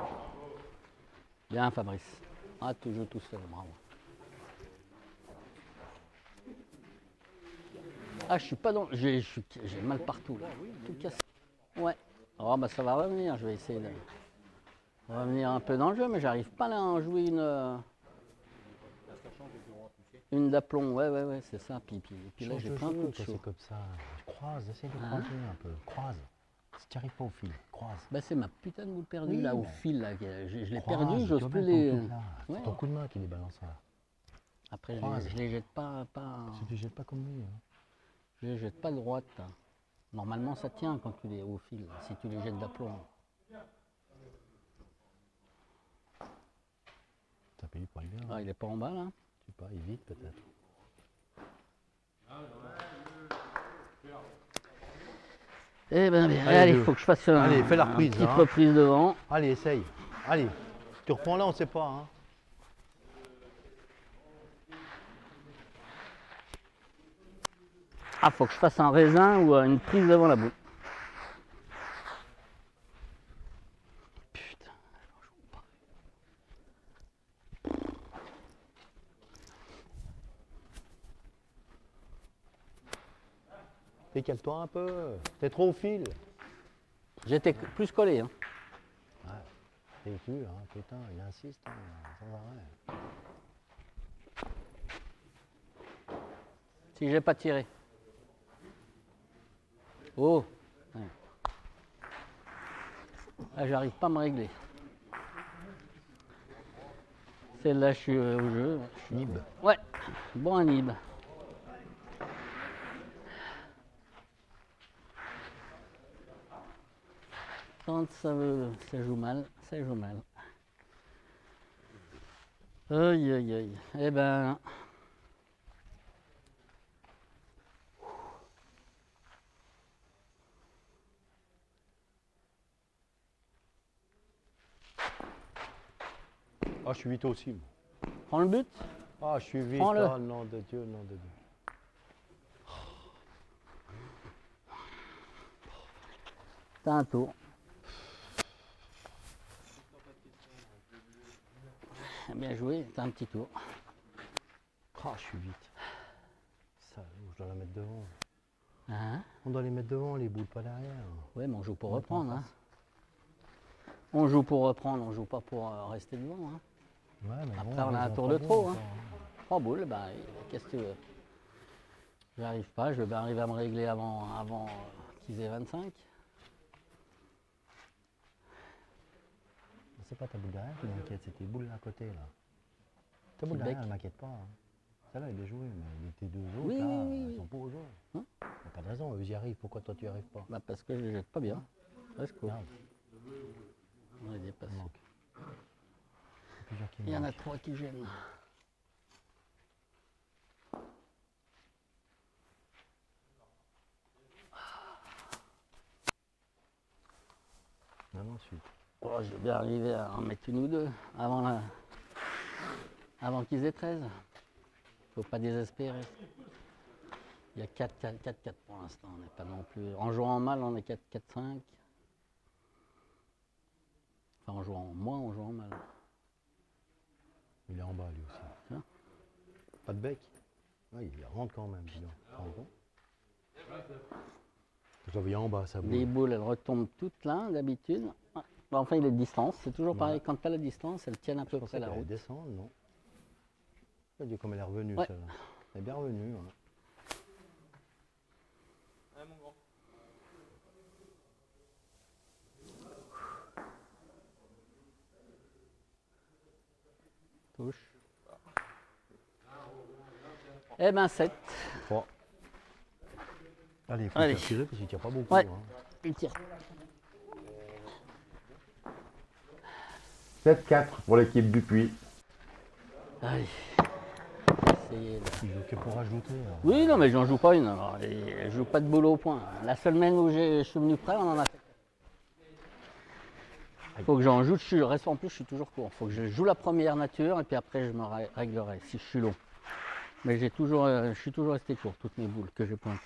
S3: Bien Fabrice. Ah tu joues tout seul, bravo. Ah je suis pas dans. J'ai mal partout là. Tout cassé. Ouais. Oh bah ça va revenir, je vais essayer de revenir un peu dans le jeu, mais j'arrive pas là à en jouer une d'aplomb, ouais, c'est ça. Puis là
S2: Change
S3: j'ai
S2: de
S3: plein de
S2: jeu,
S3: coups de
S2: toi,
S3: chaud.
S2: c'est comme ça. Croise, essaye de
S3: Hein?
S2: croiser un peu. Croise. Si tu arrives pas au fil, croise.
S3: Bah c'est ma putain de boule perdue
S2: Oui,
S3: là au
S2: mais-
S3: fil là. Je l'ai
S2: Croise,
S3: perdue, j'ose
S2: tu
S3: plus
S2: vois bien
S3: les.
S2: ton coup, là.
S3: Ouais.
S2: C'est ton coup de main qui débalance là.
S3: Après
S2: Croise.
S3: je les jette pas.
S2: Si tu jettes pas comme lui. Hein.
S3: Je les jette pas droite. Là. Normalement ça tient quand tu les au fil, si tu les jettes d'aplomb.
S2: T'as payé pour aller bien.
S3: Ah il est pas en bas là.
S2: Je sais pas, il vite peut-être.
S3: Eh ben bien,
S2: Allez,
S3: allez,
S2: vieux.
S3: il faut que je fasse
S2: Allez, fais la reprise,
S3: une petite
S2: hein.
S3: reprise devant.
S2: Allez, essaye. Allez. Tu reprends là, on sait pas. Hein.
S3: Ah faut que je fasse un raisin ou une prise devant la boule.
S2: Décale-toi un peu. T'es trop au fil.
S3: J'étais plus collé. Hein.
S2: T'es dur, hein, putain, il insiste hein, sans arrêt.
S3: Si j'ai pas tiré. Oh. Ouais. Là, j'arrive pas à me régler. Celle-là, je suis au jeu.
S2: Nib.
S3: Ouais, bon un nib. Quand ça joue mal, ça joue mal. Aïe aïe aïe. Eh ben.
S2: Ah, je suis vite aussi. Moi.
S3: Prends le but.
S2: Ah, je suis vite.
S3: Prends-le.
S2: Oh, nom de Dieu, nom de Dieu.
S3: T'as un tour. Bien joué, t'as un petit tour.
S2: Ah, je suis vite. Ça, je dois la mettre devant.
S3: Hein?
S2: On doit les mettre devant, les boules, pas derrière.
S3: Ouais, mais on joue pour
S2: On
S3: reprendre.
S2: est en
S3: Hein.
S2: face.
S3: On joue pour reprendre, on joue pas pour rester devant. Hein.
S2: Ouais, mais
S3: Après,
S2: bon,
S3: on a un
S2: ils ont
S3: tour
S2: pas
S3: de
S2: beau
S3: trop. Hein.
S2: encore.
S3: 3 boules, bah, qu'est-ce que tu veux? J'arrive pas, je vais arriver à me régler avant qu'ils aient 25.
S2: C'est pas ta boule derrière qui m'inquiète, c'est tes boules à côté là. Ta boule
S3: Bec.
S2: derrière, elle m'inquiète pas. Hein. Celle-là, elle est jouée, mais tes deux autres
S3: Oui,
S2: là,
S3: oui, oui,
S2: elles
S3: oui.
S2: sont pas au jeu.
S3: Hein?
S2: Y a pas de raison, eux y arrivent, pourquoi toi tu y arrives pas?
S3: Bah, parce que je les jette pas bien. Reste cool.
S2: Regarde,
S3: On les dépasse.
S2: il manque. Il y a plusieurs qui
S3: Il y en a
S2: manquent.
S3: 3 qui gênent.
S2: Maintenant, ensuite.
S3: Oh, je vais bien arriver à en mettre une ou deux avant qu'ils aient 13. Faut pas désespérer. Il y a 4 pour l'instant. On n'est pas non plus. En jouant mal, on est 4-5. Enfin, en jouant moins, on joue en mal.
S2: Il est en bas lui aussi.
S3: Tiens.
S2: Pas de bec? Oui, il rentre quand même, dis donc. Tu te rends compte? Je l'avais en bas, ça boule.
S3: Les boules, elles retombent toutes là, d'habitude. Ouais. Bah, enfin, il est de distance. C'est toujours pareil.
S2: Ouais.
S3: Quand tu as la distance, elles tiennent à peu
S2: Je pensais
S3: près la
S2: qu'elle allait
S3: route.
S2: descendre, non? Dieu, comme elle est revenue,
S3: Ouais.
S2: celle-là. Elle est bien revenue. Hein.
S4: Ouais, mon grand.
S3: Touche. Eh ben 7.
S2: Bon. Allez, il faut
S3: Allez.
S2: faire tirer parce qu'il tire pas beaucoup.
S3: Ouais.
S2: Hein.
S3: Il tire.
S1: 7-4 pour l'équipe Dupuis.
S3: Allez. Essayez de...
S2: Il joue que pour rajouter. Là.
S3: Oui, non, mais j'en joue pas une. Alors, je joue pas de boulot au point. La seule semaine où je suis venu prêt, on en a fait. Faut que j'en joue. Reste en plus, je suis toujours court. Faut que je joue la première nature et puis après, je me réglerai si je suis long. Mais je suis toujours resté court, toutes mes boules que j'ai pointées.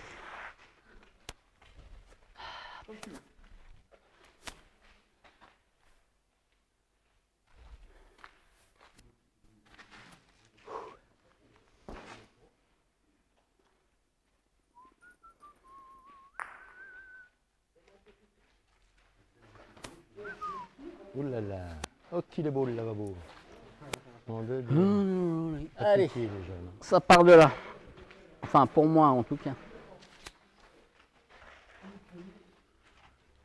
S2: Ouh là là. Oh, qu'il est beau le lavabo. Mon Dieu. Pas de
S3: Allez,
S2: pitié, les jeunes.
S3: ça part de là. Enfin, pour moi en tout cas.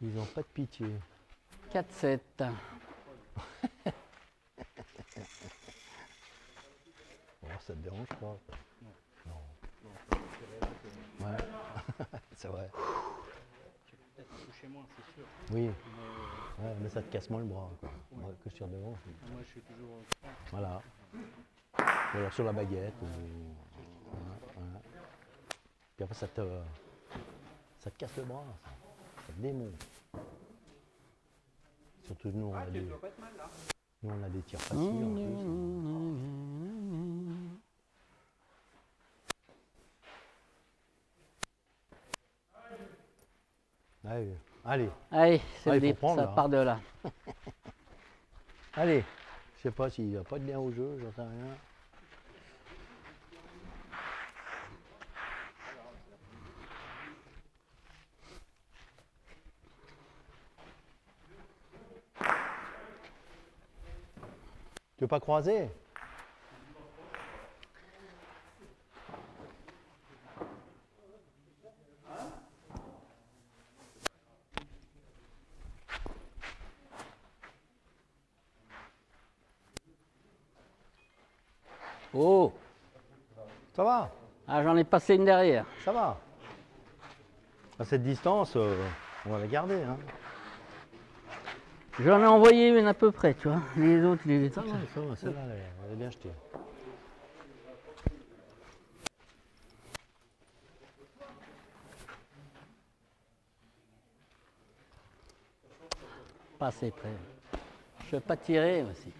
S2: Ils ont pas de pitié.
S3: 4-7.
S2: Oh, ça te dérange pas? Non. Ouais. C'est vrai.
S4: Peut-être toucher moins, c'est sûr.
S2: Oui. Ouais, mais ça te casse moins le bras. Quoi. Moi, que je tire devant.
S4: Moi, je suis toujours.
S2: Voilà. Ou alors sur la baguette. Voilà. Puis après, ça te casse le bras. Ça te démonte. Surtout nous, nous, on a des tirs faciles en plus. Allez, allez,
S3: Allez, c'est
S2: Ah,
S3: le
S2: il faut
S3: dip,
S2: prendre,
S3: ça
S2: là, hein.
S3: part de là.
S2: allez. Je sais pas s'il n'y a pas de lien au jeu, j'en sais rien. Tu veux pas croiser?
S3: Oh!
S2: Ça va,
S3: Ah, j'en ai passé une derrière.
S2: ça va. À cette distance, on va la garder. Hein.
S3: J'en ai envoyé une à peu près, tu vois. Les autres, les...
S2: Ça va, celle-là, elle est bien jetée.
S3: Pas assez près. Je peux pas tirer aussi.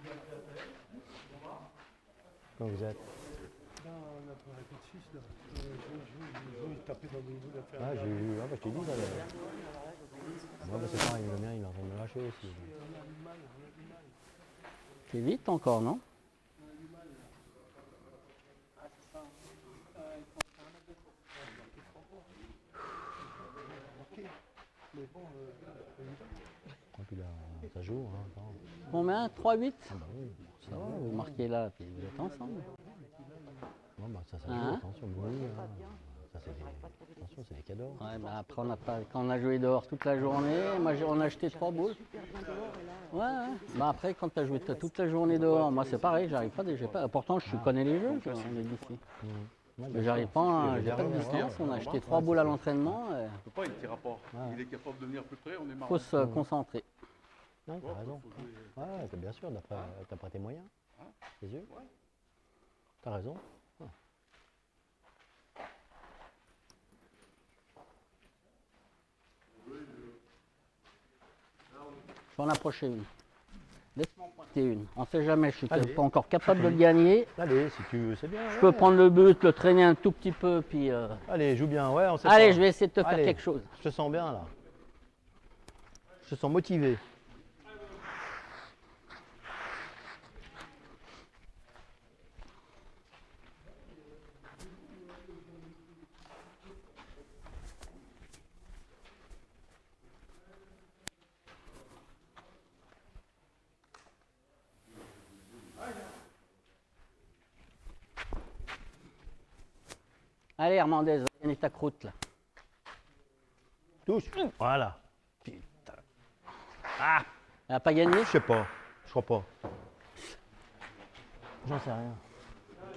S2: Quand vous êtes.
S5: Là, on a pris un coup de 6 là. Je vais taper dans le niveau d'affaire.
S2: Ah, j'ai eu. Ah, bah, je t'ai dit, là. Moi, bah, c'est pareil, le mien, il est en train de me lâcher aussi.
S3: C'est vite encore, non?
S2: Et puis là, ça joue, hein. Attends.
S3: Combien? 3-8?
S2: Ah, bah oui.
S3: Ça va, vous marquez là, puis vous êtes ensemble.
S2: Non, bah, ça joue,
S3: Hein?
S2: attention, oui, hein. Ça, c'est des... Attention, c'est des cadeaux.
S3: Ouais, bah après, on a pas... quand on a joué dehors toute la journée, moi, on a acheté 3 boules. Ouais, ouais. Bah après, quand tu as joué toute la journée dehors, moi, c'est pareil, j'arrive pas, pourtant, je connais les jeux, tu vois, les d'ici. Mais j'arrive pas, j'ai pas de distance, on a acheté 3 boules à l'entraînement,
S6: On peut pas, il tire à part.
S2: Ouais.
S6: Il est capable de venir plus près, on est marrant.
S3: faut se concentrer.
S2: Non, t'as raison. Ouais, t'as bien sûr, d'après tes moyens. Tes yeux. T'as raison. Ah.
S3: Je vais en approcher une. Laisse-moi en pointer une. On sait jamais, je suis
S2: Allez.
S3: pas encore capable de le gagner.
S2: Allez, si tu veux, c'est bien.
S3: Je peux prendre le but, le traîner un tout petit peu, puis...
S2: Allez, joue bien, ouais, on sait
S3: Allez,
S2: pas.
S3: je vais essayer de te faire
S2: Allez.
S3: quelque chose.
S2: Je te sens bien, là. Je te sens motivé.
S3: Allez, Hernandez, va gagner ta croûte, là.
S2: Touche. Voilà.
S3: Putain. Ah, elle n'a pas gagné?
S2: Je sais pas. Je crois pas. J'en sais rien.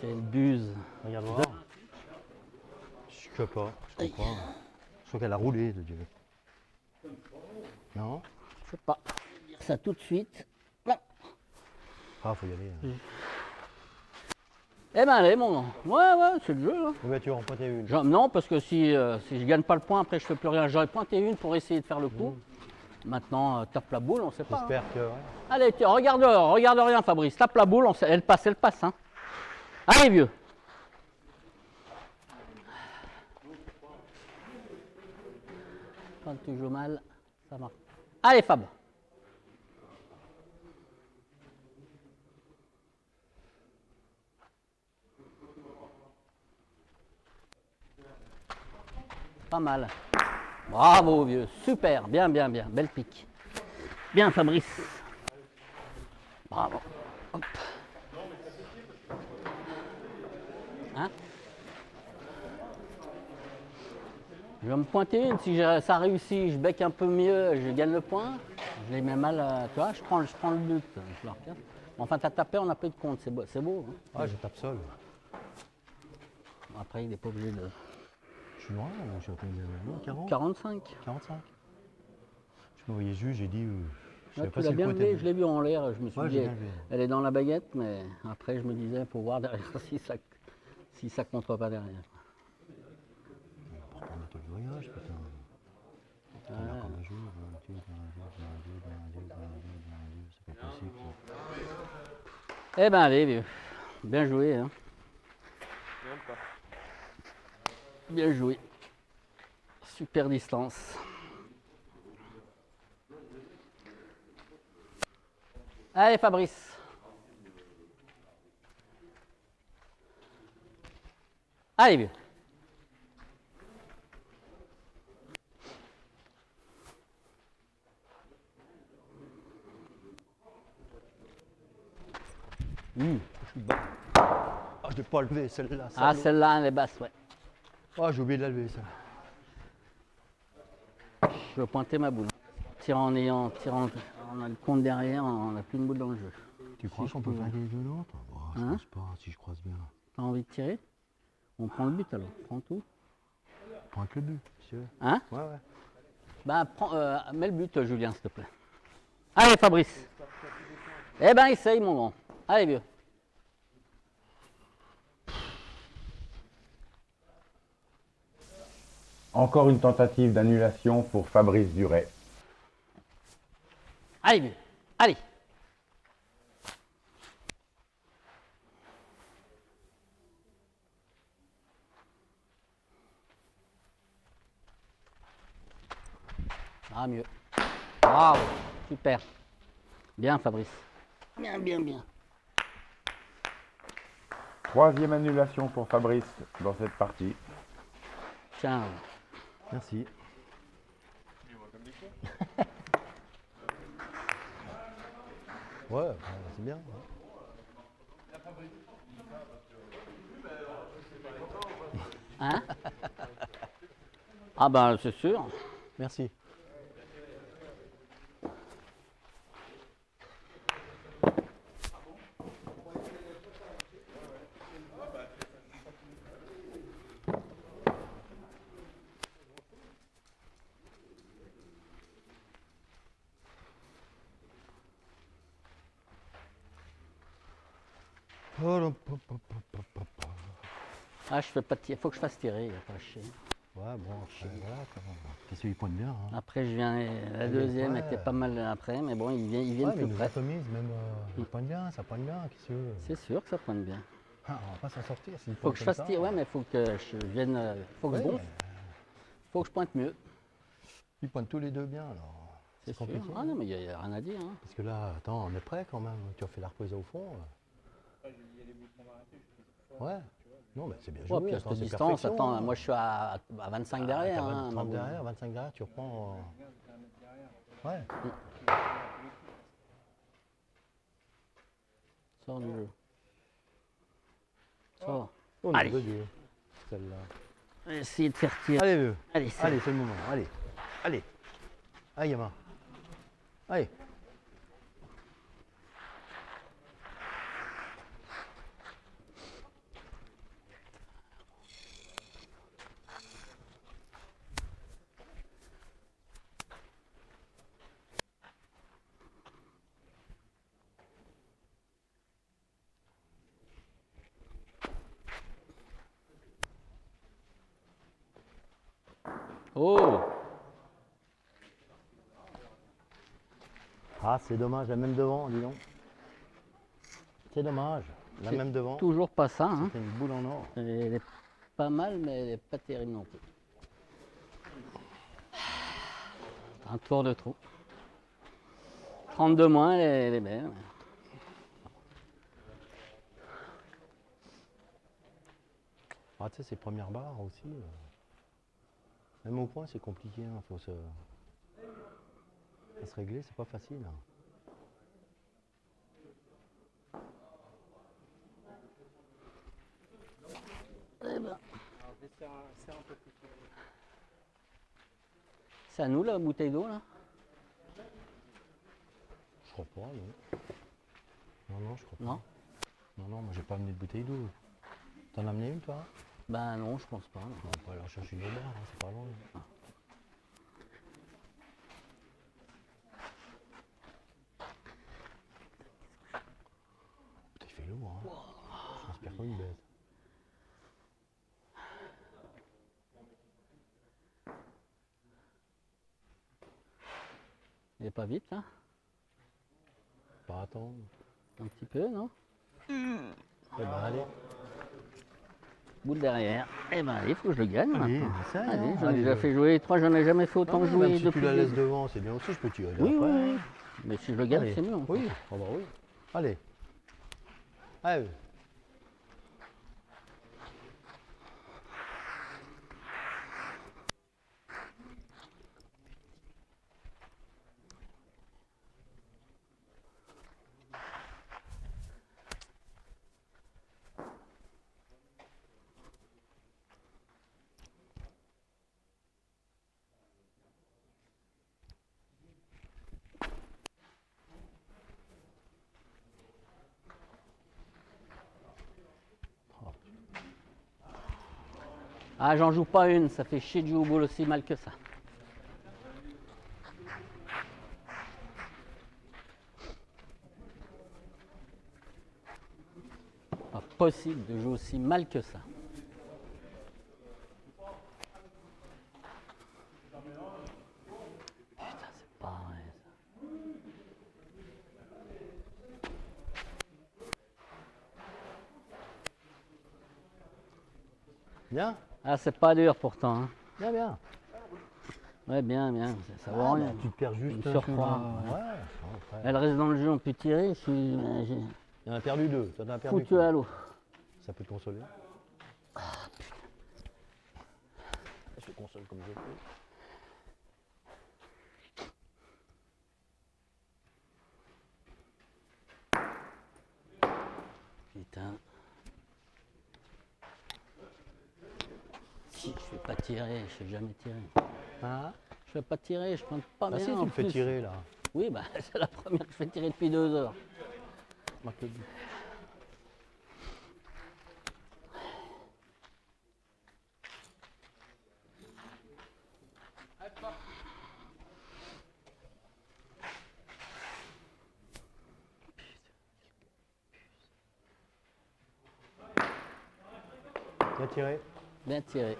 S3: Quelle buse.
S2: Regarde voir. Je sais pas. Je crois pas. Je crois qu'elle a roulé, de Dieu. Non?
S3: Je sais pas. Je vais dire ça tout de suite. Non.
S2: Ah, faut y aller. Hein.
S3: Eh ben allez, mon. Ouais, c'est le jeu. Hein.
S2: Ou bien tu vas en pointer une.
S3: Non, parce que si je gagne pas le point, après je fais plus rien. J'aurais pointé une pour essayer de faire le coup. Maintenant, tape la boule, on sait pas. Hein.
S2: J'espère que. Ouais.
S3: Allez, tiens, regarde rien, Fabrice. Tape la boule, elle passe. Hein. Allez, vieux. Quand tu joues mal, ça marche. Allez, Fab. Pas mal. Bravo, vieux. Super. Bien. Belle pique. Bien, Fabrice. Bravo. Hop. Hein? Je vais me pointer une. Si ça réussit, je bec un peu mieux, je gagne le point. Je les mets mal. Tu vois, je prends le but. Je le regarde. Enfin, t'as tapé, on n'a pas eu de compte. C'est beau. Hein.
S2: Ah, je tape seul.
S3: Après, il n'est pas obligé de.
S2: Je suis loin, là, je suis à combien? Non, 40
S3: 45.
S2: 45. Je me voyais juste, j'ai dit. Je
S3: Là,
S2: savais
S3: tu
S2: pas si
S3: l'as
S2: le
S3: bien
S2: point
S3: levé,
S2: était
S3: je l'ai vu en l'air. Je me suis
S2: Ouais,
S3: dit,
S2: j'ai bien vu.
S3: elle est dans la baguette, mais après, je me disais, faut voir derrière si ça compte pas derrière.
S2: Pour pas mettre le voyage, putain. Putain, là, comme un jour, c'est pas possible.
S3: Eh ben, allez, vieux. Bien joué, hein.
S4: Même pas.
S3: Bien joué. Super distance. Allez, Fabrice. Allez, vieux.
S2: Je suis bas. Ah, je l'ai pas levé celle-là.
S3: Ah,
S2: salaud.
S3: celle-là, elle est basse, ouais.
S2: Ah, j'ai oublié de la lever, ça.
S3: Je vais pointer ma boule. On a le compte derrière, on n'a plus une boule dans le jeu.
S2: Tu crois
S3: je
S2: qu'on peut
S3: peux-
S2: faire les deux l'autre? Je
S3: Hein?
S2: pense pas, si je croise bien.
S3: T'as envie de tirer? On prend le but alors, prends tout.
S2: Prends avec le but, si tu veux.
S3: Hein?
S2: Ouais, ouais.
S3: Ben, mets le but, Julien, s'il te plaît. Allez, Fabrice. Eh ben, essaye, mon grand. Allez, vieux.
S1: Encore une tentative d'annulation pour Fabrice Duret.
S3: Allez, vieux. Allez. Ah, mieux. Bravo. Super. Bien, Fabrice. Bien, bien, bien.
S1: Troisième annulation pour Fabrice dans cette partie.
S3: Tiens.
S2: Merci. Ouais, bah, c'est bien. Ouais.
S3: Hein? Ah ben, c'est sûr.
S2: Merci.
S3: Ah, je fais pas tirer. Faut que je fasse tirer, il a pas chier.
S2: Ouais, bon, après, voilà. Qu'est-ce qu'il pointe bien, hein.
S3: Après, je viens. La deuxième
S2: ouais.
S3: était pas mal après, mais bon, ils viennent
S2: Ouais, mais
S3: plus
S2: il nous
S3: près.
S2: atomise, même. Il pointe bien, ça pointe bien, qu'est-ce que tu veux?
S3: C'est sûr que ça pointe bien.
S2: Ah, on va pas s'en sortir s'il
S3: Faut que je fasse tirer, ouais, mais faut que je vienne. Faut que je gonfle. Faut que je pointe mieux.
S2: Ils pointent tous les deux bien, alors.
S3: C'est sûr.
S2: compliqué.
S3: Ah non, mais il n'y a rien à dire. Hein.
S2: Parce que là, attends, on est prêt quand même. Tu as fait la reprise au fond. Ouais. Non, mais c'est bien joué.
S3: Ouais, puis à
S2: attends,
S3: cette
S2: c'est
S3: distance,
S2: perfection,
S3: attends,
S2: hein.
S3: moi je suis à 25 derrière.
S2: T'as
S3: Hein,
S2: 30
S3: ma
S2: derrière,
S3: boule.
S2: 25 derrière, tu reprends. Ouais.
S3: Sors du jeu. Sors.
S2: Oh,
S3: Allez.
S2: mais Dieu, celle-là.
S3: On va essayer de faire tirer.
S2: Allez, vieux.
S3: Allez, c'est
S2: Allez, c'est le moment. Allez. Allez. Allez, gamin. Allez.
S3: Oh!
S2: Ah, c'est dommage, la même devant, dis donc. C'est dommage, la
S3: C'est
S2: même devant.
S3: Toujours pas ça. Hein.
S2: C'est une boule en or.
S3: Elle est pas mal, mais elle est pas terrible non plus. Un tour de trop. 32 moins, elle est belle.
S2: Ah, tu sais, ces premières barres aussi. Même au point, c'est compliqué. Hein. Faut se régler, c'est pas facile. Hein.
S3: Eh ben. C'est à nous la bouteille d'eau là?
S2: Je crois pas, non. Non, je crois pas.
S3: Non?
S2: Non, moi j'ai pas amené de bouteille d'eau. T'en as amené une, toi?
S3: Ben non, je pense pas. Non.
S2: On va aller en chercher une autre barre, hein, c'est pas loin. Putain, il fait lourd, hein. Je transpire comme une bête.
S3: Il est pas vite là?
S2: Pas attendre.
S3: Un petit peu, non?
S2: Eh ben, allez.
S3: Boule derrière. Eh ben allez, il faut que je le gagne
S2: Allez,
S3: maintenant.
S2: essaye,
S3: Allez,
S2: hein.
S3: j'en ai
S2: Allez,
S3: déjà
S2: je-
S3: fait jouer 3, j'en ai jamais fait autant
S2: Non,
S3: jouer
S2: même si
S3: depuis.
S2: tu la
S3: le
S2: laisses
S3: début.
S2: devant, c'est bien aussi, je peux tirer
S3: Oui,
S2: après.
S3: oui, oui. Mais si je le gagne,
S2: Allez.
S3: c'est mieux. encore.
S2: Oui, ah bah oui. Allez. Allez.
S3: Ah, j'en joue pas une, ça fait chier de jouer au boule aussi mal que ça. Pas possible de jouer aussi mal que ça. Putain, c'est pas vrai ça.
S2: Bien.
S3: Ah, c'est pas dur pourtant. Hein.
S2: Bien, bien.
S3: Ouais, bien, bien. Ça vaut
S2: Ah,
S3: rien.
S2: bah, tu te perds juste
S3: Une sur
S2: sur
S3: trois,
S2: un-
S3: ouais.
S2: Ouais. Après.
S3: Elle reste dans le jeu, on peut tirer. J'ai
S2: Il y en a perdu 2. Toi, t'en as perdu
S3: foutu
S2: combien?
S3: à l'eau.
S2: Ça peut te consoler. Je te console comme je peux.
S3: Putain. Si je fais pas tirer, je sais jamais tirer.
S2: Hein?
S3: Je fais pas tirer, je plante pas
S2: Bah
S3: bien.
S2: si, tu
S3: en
S2: le fais
S3: plus.
S2: tirer là.
S3: Oui, bah c'est la première que je fais tirer depuis 2 heures.
S2: Marque le but. Bien tiré.
S3: Bien tiré.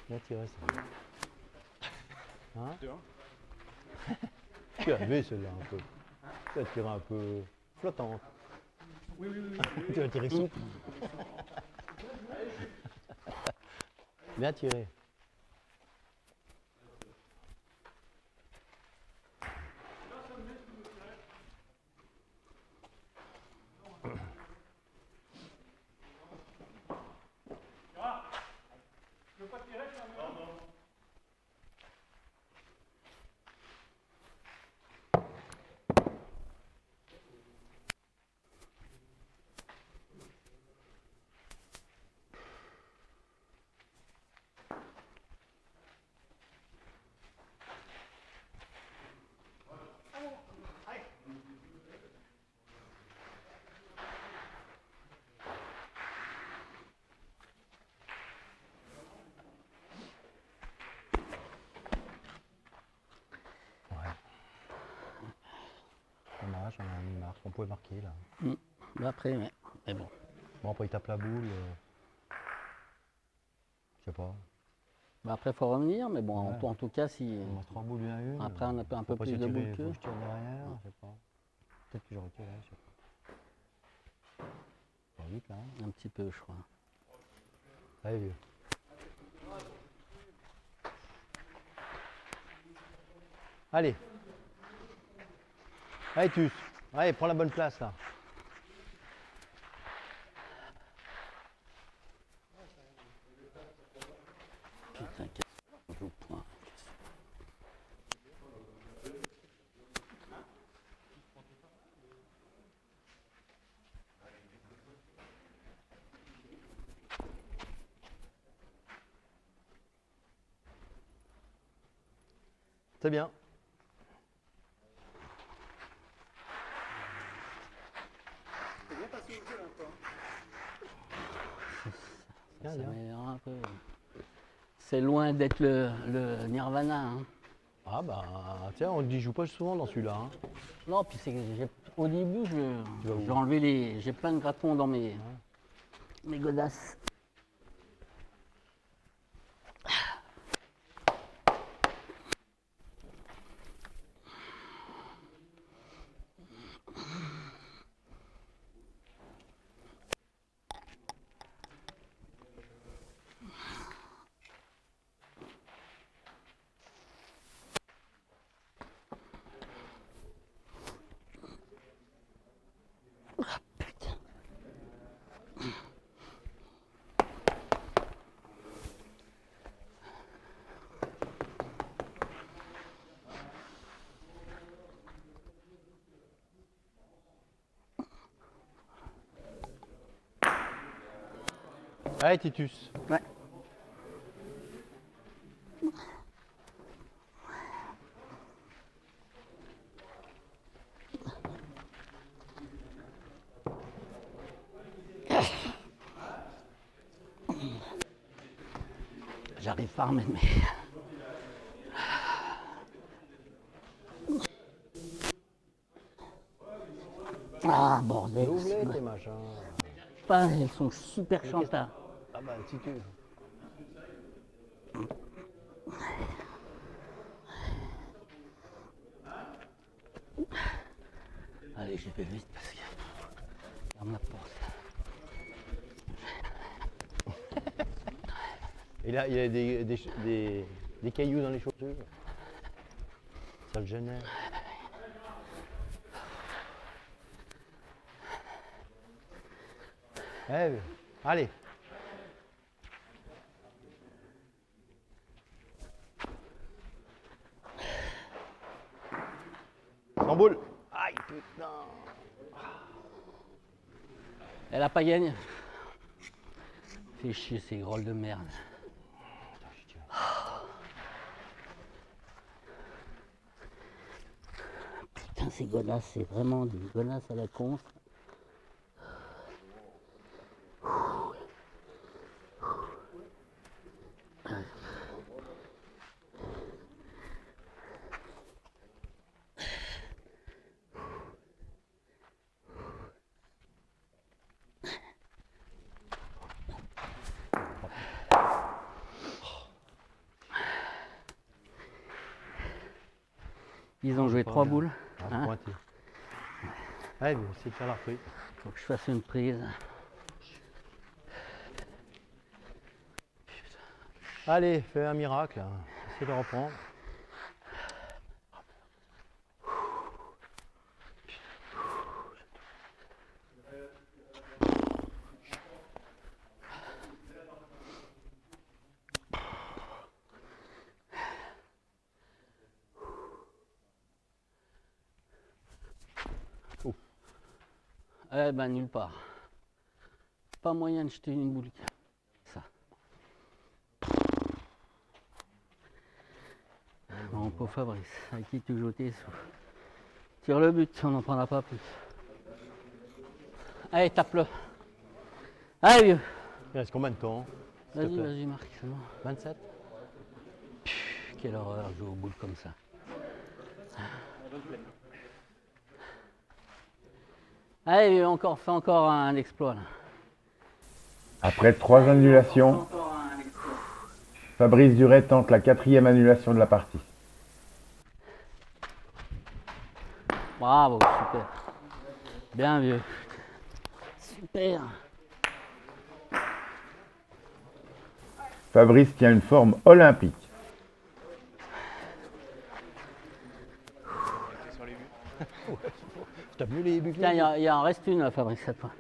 S2: Bien tiré ça. Hein? Tu as vu celle-là un peu. Tu as tiré un peu flottante.
S6: Oui, oui, oui. oui.
S2: Tu as tiré souple. Bien tiré.
S4: Tu veux pas tirer, ça? Non, non.
S2: Dommage, on a une marque. On pouvait marquer là.
S3: Bah après, ouais. Mais bon.
S2: Bon, après il tape la boule. Je sais pas.
S3: Bah après, faut revenir, mais bon,
S2: Ouais.
S3: en tout cas, si.
S2: On a 3 boules, une.
S3: Après, on a un peu
S2: Faut pas
S3: plus
S2: se
S3: de
S2: tirer,
S3: boules
S2: faut
S3: qu'eux.
S2: que je tire derrière, je sais pas. Peut-être que j'aurais tiré, je sais pas. Pas vite là. Hein.
S3: Un petit peu, je crois.
S2: Allez, vieux. Allez. Allez, Tus. Allez, prends la bonne place là.
S3: Putain, qu'est-ce que je joue point.
S2: C'est bien.
S6: C'est bien passé au jeu un peu.
S2: Bien,
S3: Ça
S2: bien.
S3: m'énerve un peu. C'est loin d'être le Nirvana. Hein.
S2: Ah bah tiens, on ne dit joue pas souvent dans celui-là. Hein.
S3: Non, puis c'est que au début,
S2: vas où
S3: j'ai enlevé les. J'ai plein de gratons dans mes godasses.
S2: Allez, Titus.
S3: Ouais. j'arrive pas à remettre mes... Ah, bordel.
S2: Ouvre-les tes machins.
S3: Pas, elles sont super chantards.
S2: Ah bah si tu...
S3: Allez, j'y vais vite parce que... Ferme la porte.
S2: Il a des cailloux dans les chaussures. Ça le gênait. Eh, allez. Sans boule. Aïe putain.
S3: Elle a pas gagné. Fais chier ces grolles de merde. Putain, ces godasses, c'est vraiment des godasses à la con. Ils ont joué 3 boules.
S2: Ah, pointé. Allez, mais essaye de faire la reprise.
S3: Faut que je fasse une prise.
S2: Allez, fais un miracle. Hein. Essaye de reprendre.
S3: Eh ben nulle part. Pas moyen de jeter une boule. Ça. Mon pauvre Fabrice, à qui tu joues tes sous. Tire le but, on n'en prendra pas plus. Allez, tape-le. Allez, vieux.
S2: Il reste combien de temps? s'il te
S3: Vas-y,
S2: plaît
S3: vas-y, Marc, c'est bon.
S2: 27.
S3: Quelle horreur, jouer aux boules comme ça. Allez, vieux, fais encore un exploit là.
S1: Après 3 annulations, Fabrice Duret tente la 4e annulation de la partie.
S3: Bravo, super. Bien, vieux. Super.
S1: Fabrice tient une forme olympique.
S2: T'as vu les buts?
S3: Tiens, il en reste une, Fabrice, cette fois.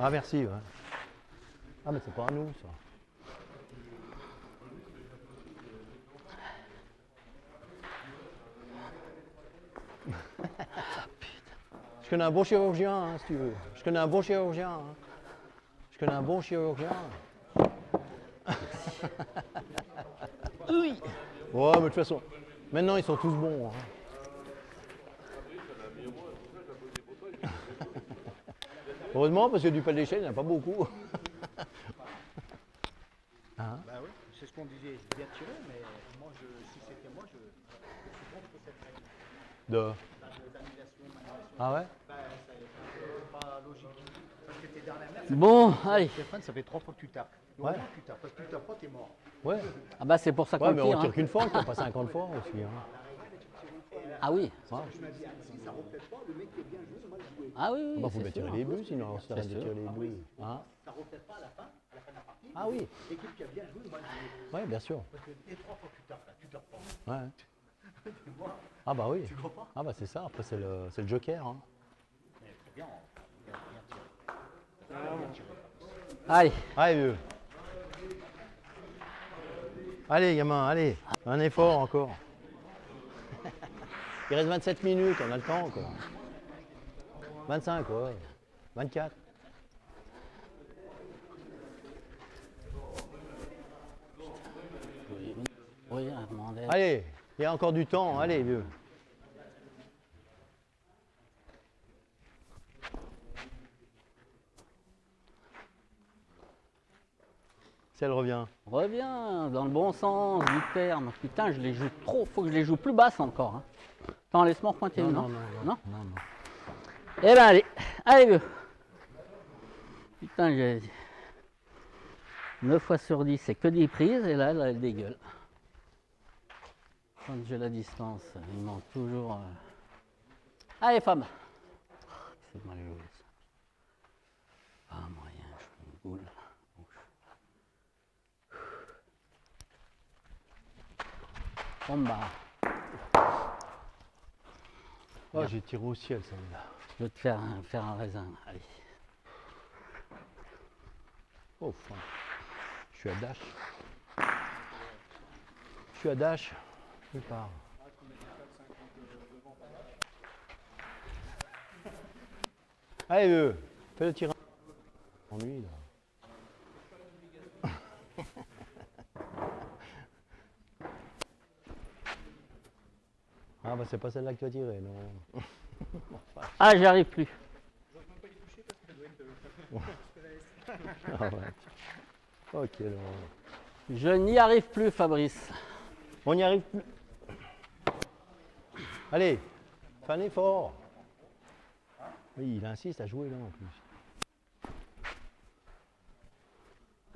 S2: Ah merci, ouais. Ah mais c'est pas à nous ça. Je connais un bon chirurgien, hein, si tu veux. Je connais un bon chirurgien. Hein. Je connais un bon chirurgien. Oui. Ouais, mais de toute façon, maintenant ils sont tous bons. Hein. Heureusement, parce que du pal d'échelle, il n'y en a pas beaucoup. Hein?
S6: Bah oui, c'est ce qu'on disait. Je viens tirer, mais moi, si c'était moi, je suis contre cette règle.
S2: De...
S6: Les annulations.
S2: Ah ouais?
S6: Bah, c'est pas logique. Parce que t'es dans la merde.
S3: Bon, allez.
S6: Stéphane, ça fait 3 fois que tu tapes.
S2: Ouais.
S6: Au moins, tu tapes. Parce que tu tapes pas, t'es mort.
S2: Ouais.
S3: Ah bah c'est pour ça qu'on
S2: Ouais,
S3: le
S2: mais
S3: tire.
S2: on tire
S3: Hein.
S2: qu'une fois, on tire pas 50 fois aussi. Hein.
S3: Ah oui.
S2: Ouais.
S6: Je me dis, si ça reflète pas, le mec qui est bien joué, mal joué.
S3: Ah oui, oui.
S2: Bah, faut
S3: c'est
S2: bien
S3: sûr.
S2: tirer les buts, sinon on se fait
S3: C'est
S2: de
S3: sûr.
S2: tirer les buts. Hein?
S6: Ça reflète pas à la fin de la partie.
S2: Ah oui,
S6: L'équipe qui a bien joué, mal joué.
S2: ouais, bien sûr.
S6: Parce que les 3 fois que tu tapes, là, tu tapes pas.
S2: Ouais.
S6: Tu vois,
S2: Ah bah oui.
S6: tu vois pas.
S2: Ah bah c'est ça, après c'est le joker. Hein.
S6: Mais très bien, bien tiré. Bien tiré.
S3: Allez.
S2: Allez vieux. Allez gamin, allez. Un effort encore. Il reste 27 minutes, on a le temps encore. 25 quoi. 24.
S3: Oui, Mandel.
S2: Allez, il y a encore du temps, allez vieux. Si elle revient.
S3: Reviens dans le bon sens du terme. Putain, je les joue trop. Faut que je les joue plus basses encore. Hein. Attends, laisse-moi pointer une.
S2: Non.
S3: Eh ben allez. Allez, vieux. Putain, j'ai 9 fois sur 10, c'est que des prises. Et là, elle dégueule. Quand j'ai la distance, il manque toujours. Allez, femme. C'est mal joué ça. Pas moyen, je fais une boule. Combat.
S2: Oh, j'ai tiré au ciel celle-là.
S3: Je vais te faire un raisin. Allez.
S2: Oh, fin. Je suis à dash. Je pars. Allez, fais le tir. Ennui là. Ah bah c'est pas celle-là que tu as tiré, non.
S3: Ah, j'y arrive plus.
S2: Ah ouais. Ok, alors.
S3: Je n'y arrive plus, Fabrice.
S2: On n'y arrive plus. Allez, fais un effort. Oui, il insiste à jouer là en plus.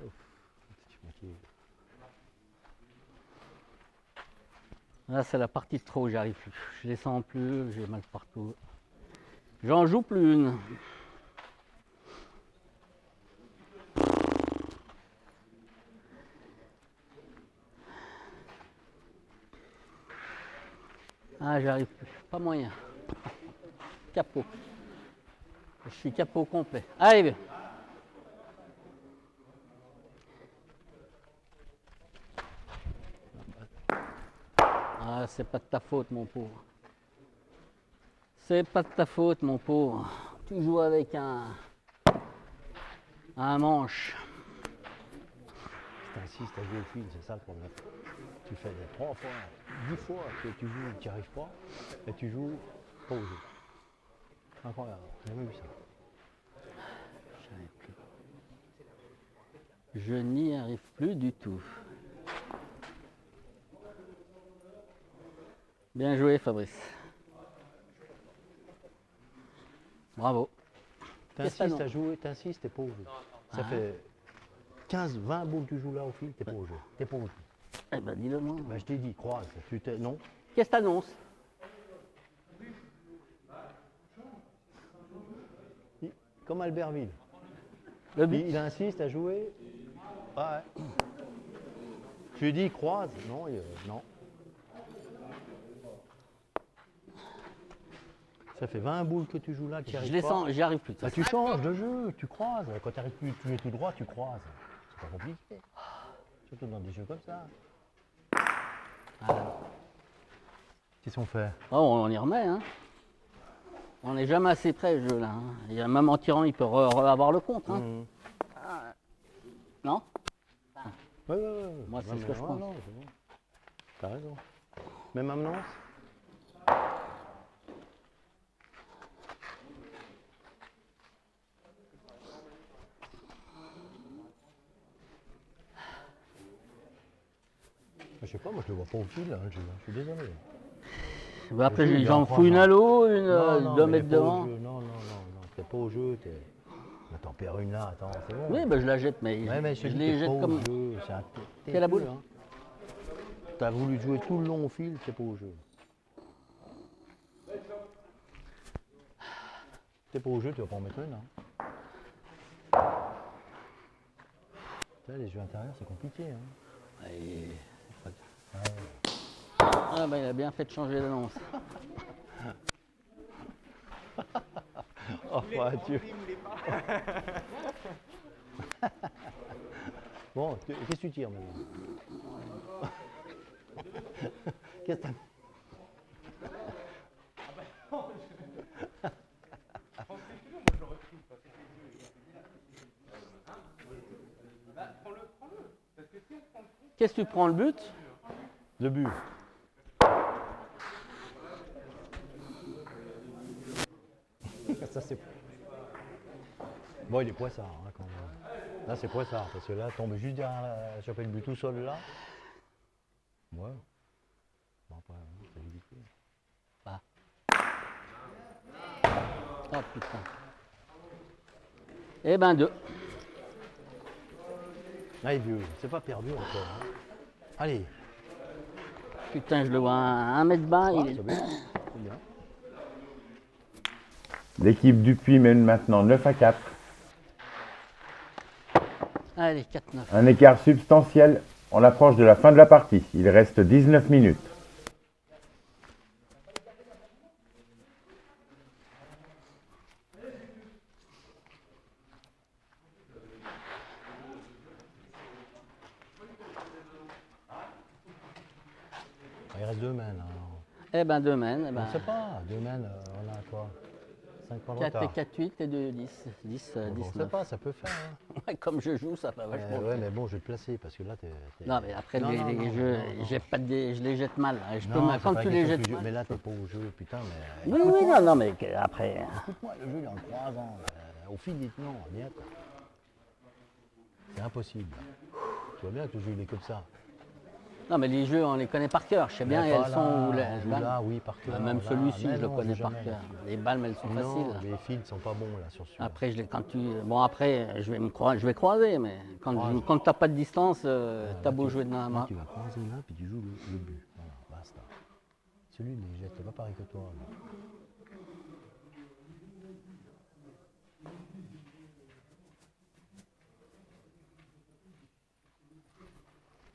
S2: Ouf, petit moitié.
S3: Là, c'est la partie de trop, j'y arrive plus. Je les sens plus, j'ai mal partout. J'en joue plus une. Ah, j'arrive plus. Pas moyen. Capot. Je suis capot complet. Allez, bien. Ah, c'est pas de ta faute, mon pauvre. C'est pas de ta faute, mon pauvre. Tu joues avec un manche.
S2: Si t'insistes à jouer au fil, c'est ça le problème. Tu fais 3 fois, 10 fois que tu joues, tu n'y arrives pas, et tu joues pas au jeu. Incroyable, j'ai jamais vu ça.
S3: Je n'y arrive plus du tout. Bien joué, Fabrice. Bravo.
S2: T'insistes à jouer, t'insistes, t'es pas au jeu. Ça fait 15-20 boules que tu joues là au fil, t'es pas au jeu. T'es pas au jeu.
S3: Eh ben, dis-le moi.
S2: Ben, je t'ai dit, croise, non.
S3: Qu'est-ce que t'annonces?
S2: Comme Albertville.
S3: Le but.
S2: Il insiste à jouer. Ouais. Je lui ai dit, croise. Non, non. Ça fait 20 boules que tu joues là, qui
S3: Je
S2: arrives
S3: les
S2: pas.
S3: sens, j'y arrive plus.
S2: Bah, tu changes de jeu, tu croises. Quand tu arrives plus, tu es tout droit, tu croises. C'est pas compliqué. Surtout dans des jeux comme ça. Qu'est-ce qu'on fait?
S3: Oh, on y remet, hein. On n'est jamais assez près, le jeu, là. Hein. Et même en tirant, il peut avoir le compte, hein. Non?
S2: Ouais.
S3: Moi, c'est ce que je pense.
S2: Non, c'est bon. T'as raison. Même amenance? Je sais pas, moi je le vois pas au fil, hein, je suis désolé.
S3: Bah, après,
S2: Le jeu,
S3: j'en fous une à l'eau, une 2
S2: mais
S3: mètres
S2: pas au
S3: devant.
S2: jeu. Non, t'es pas au jeu, t'es. Attends, perds une là, attends, c'est bon.
S3: Oui, bah, je la jette, mais,
S2: Ouais, mais
S3: je
S2: dis,
S3: les
S2: t'es
S3: jette
S2: pas
S3: comme.
S2: au jeu, c'est un
S3: Fais la boule.
S2: hein. T'as voulu jouer tout le long au fil, t'es pas au jeu. T'es pas au jeu, tu vas pas en mettre une. Hein. Tu sais, les jeux intérieurs, c'est compliqué. Hein.
S3: Ouais, c'est pas grave. Ah, bah, il a bien fait de changer d'annonce.
S2: Oh, Dieu. Bon, qu'est-ce que tu tires maintenant? Qu'est-ce que t'as...
S3: Qu'est-ce que tu prends le but?
S2: Le but. Ça c'est... Bon, il est poissard hein, quand même. Là, c'est quoi ça? Parce que là, tombe juste derrière la choper le but tout seul là. Ouais. Bon, après, c'est limité.
S3: Oh putain. Eh ben 2.
S2: Allez, vieux, c'est pas perdu encore. Hein. Allez.
S3: Putain, je le vois à 1 mètre bas.
S2: Ouais,
S3: Il est...
S2: c'est bien. C'est bien.
S1: L'équipe Dupuis mène maintenant 9-4.
S3: Allez, 4-9.
S1: Un écart substantiel. On approche de la fin de la partie. Il reste 19 minutes.
S2: Il reste 2 mènes. Hein.
S3: Eh ben 2 mènes. Eh ben,
S2: Je sais pas, 2 mènes, on a quoi? 5 points de
S3: 4 et
S2: retard.
S3: 4, 8 et 2, 10. 10,
S2: Bon,
S3: 10,
S2: on sait
S3: 9.
S2: pas, ça peut faire. Hein.
S3: Ouais, comme je joue, ça va vachement.
S2: Ouais, mais bon, je vais te placer parce que là, t'es.
S3: Non, mais après,
S2: Non,
S3: les,
S2: non,
S3: les
S2: non,
S3: jeux,
S2: non, non.
S3: j'ai pas de, je les jette mal. Je peux
S2: Non,
S3: mal.
S2: c'est
S3: Quand
S2: pas
S3: tu
S2: la
S3: les
S2: question
S3: jettes
S2: du jeu,
S3: mal.
S2: mais là, t'es pas au jeu, putain, mais.
S3: Oui, oui, non, non, mais après.
S2: Écoute-moi, le jeu, il est en 3 ans. Au fil des temps, bien. C'est impossible. Tu vois bien que le jeu, il est comme ça.
S3: Non, mais les jeux, on les connaît par cœur. Je sais bien,
S2: Mais
S3: elles
S2: pas
S3: sont où
S2: là,
S3: les
S2: on joue
S3: balles.
S2: là, oui, par cœur.
S3: Bah, même
S2: là,
S3: celui-ci,
S2: mais
S3: je le
S2: non,
S3: connais
S2: joue
S3: par
S2: jamais.
S3: cœur. Les balles, mais elles sont
S2: Non,
S3: faciles.
S2: les fils sont pas bons là sur celui-là.
S3: Après, quand tu. Bon, après, je vais croiser, mais quand tu n'as pas de distance, t'as beau jouer de la
S2: Là,
S3: main.
S2: tu vas croiser là, puis tu joues le but. Voilà, basta. Celui, il les jette pas pareil que toi. Là.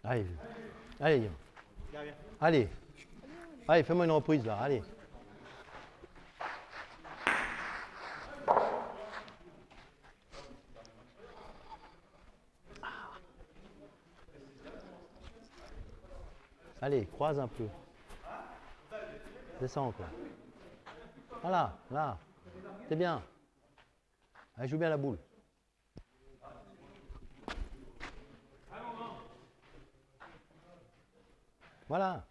S2: Allez, allez, allez, allez, fais-moi une reprise là, allez. Allez, croise un peu. Descends encore. Voilà, là. C'est bien. Allez, joue bien la boule. Voilà.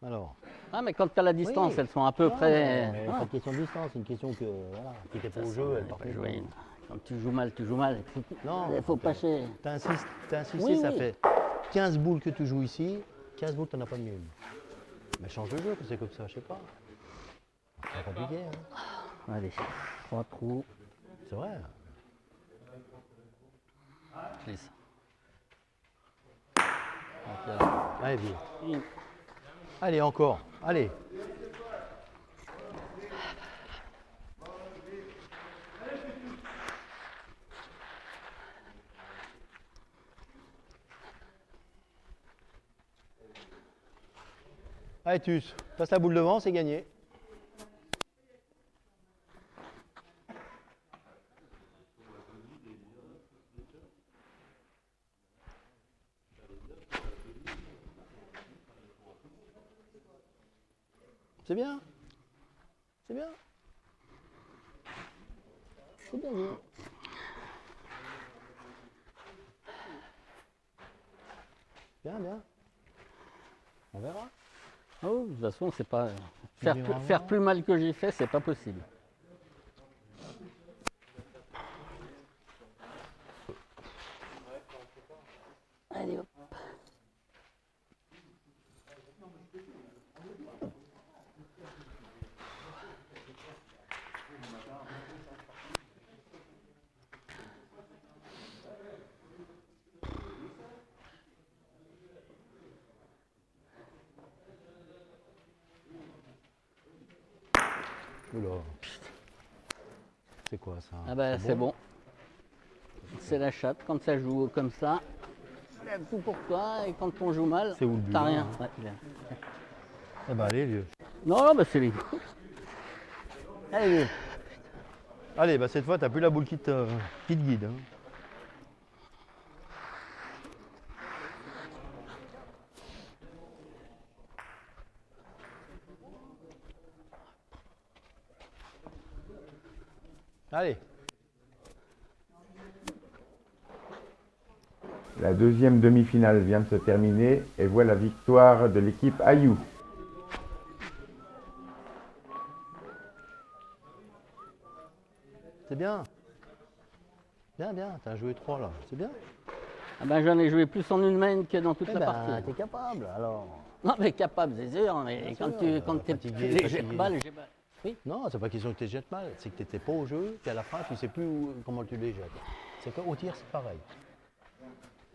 S2: Alors.
S3: Ah, mais quand tu as la distance,
S2: Oui.
S3: elles sont à peu
S2: Non,
S3: près.
S2: mais pas de question de distance, c'est une question que, voilà, si t'es pas au jeu, elle part pas.
S3: jouer. Quand tu joues mal, tu joues mal.
S2: Non,
S3: Il faut passer.
S2: t'as insisté,
S3: Oui,
S2: ça
S3: oui.
S2: fait 15 boules que tu joues ici, 15 boules, t'en as pas de mieux. Mais change de jeu, que c'est comme ça, je sais pas. C'est pas compliqué, hein.
S3: Allez, 3 trous.
S2: C'est vrai.
S3: Glisse. Donc, là,
S2: Allez, vieux.
S3: une.
S2: Allez, encore. Allez. Allez, Tus, passe la boule devant, c'est gagné. C'est bien. C'est bien. C'est bien joué. Bien, bien. On verra.
S3: Oh, de toute façon, c'est pas.
S2: Tu verras
S3: Faire
S2: voir.
S3: plus mal que j'ai fait, c'est pas possible. Allez, hop.
S2: Oula. C'est quoi ça?
S3: Ah bah c'est bon. C'est la chatte quand ça joue comme ça. Il y a tout pour toi et quand on joue mal,
S2: C'est où le but,
S3: t'as
S2: là,
S3: rien.
S2: hein
S3: Ouais, bien.
S2: Eh ben allez, vieux.
S3: Non, non, bah c'est les.
S2: Allez, vieux. Allez, bah cette fois, t'as plus la boule qui te guide. Hein. Allez.
S1: La deuxième demi-finale vient de se terminer et voit la victoire de l'équipe Ayou.
S2: C'est bien. Bien, t'as joué 3 là, c'est bien.
S3: Ah ben j'en ai joué plus en une main que dans toute
S2: Eh
S3: la
S2: ben,
S3: partie.
S2: t'es capable, alors.
S3: Non mais capable, c'est sûr, mais
S2: Bien
S3: quand
S2: sûr,
S3: quand t'es
S2: fatigué,
S3: léger
S2: fatigué.
S3: mal, j'ai mal. Oui.
S2: Non, c'est pas question que tu les jettes mal, c'est que t'étais pas au jeu, puis à la fin, tu sais plus comment tu les jettes. C'est qu'au tir, c'est pareil.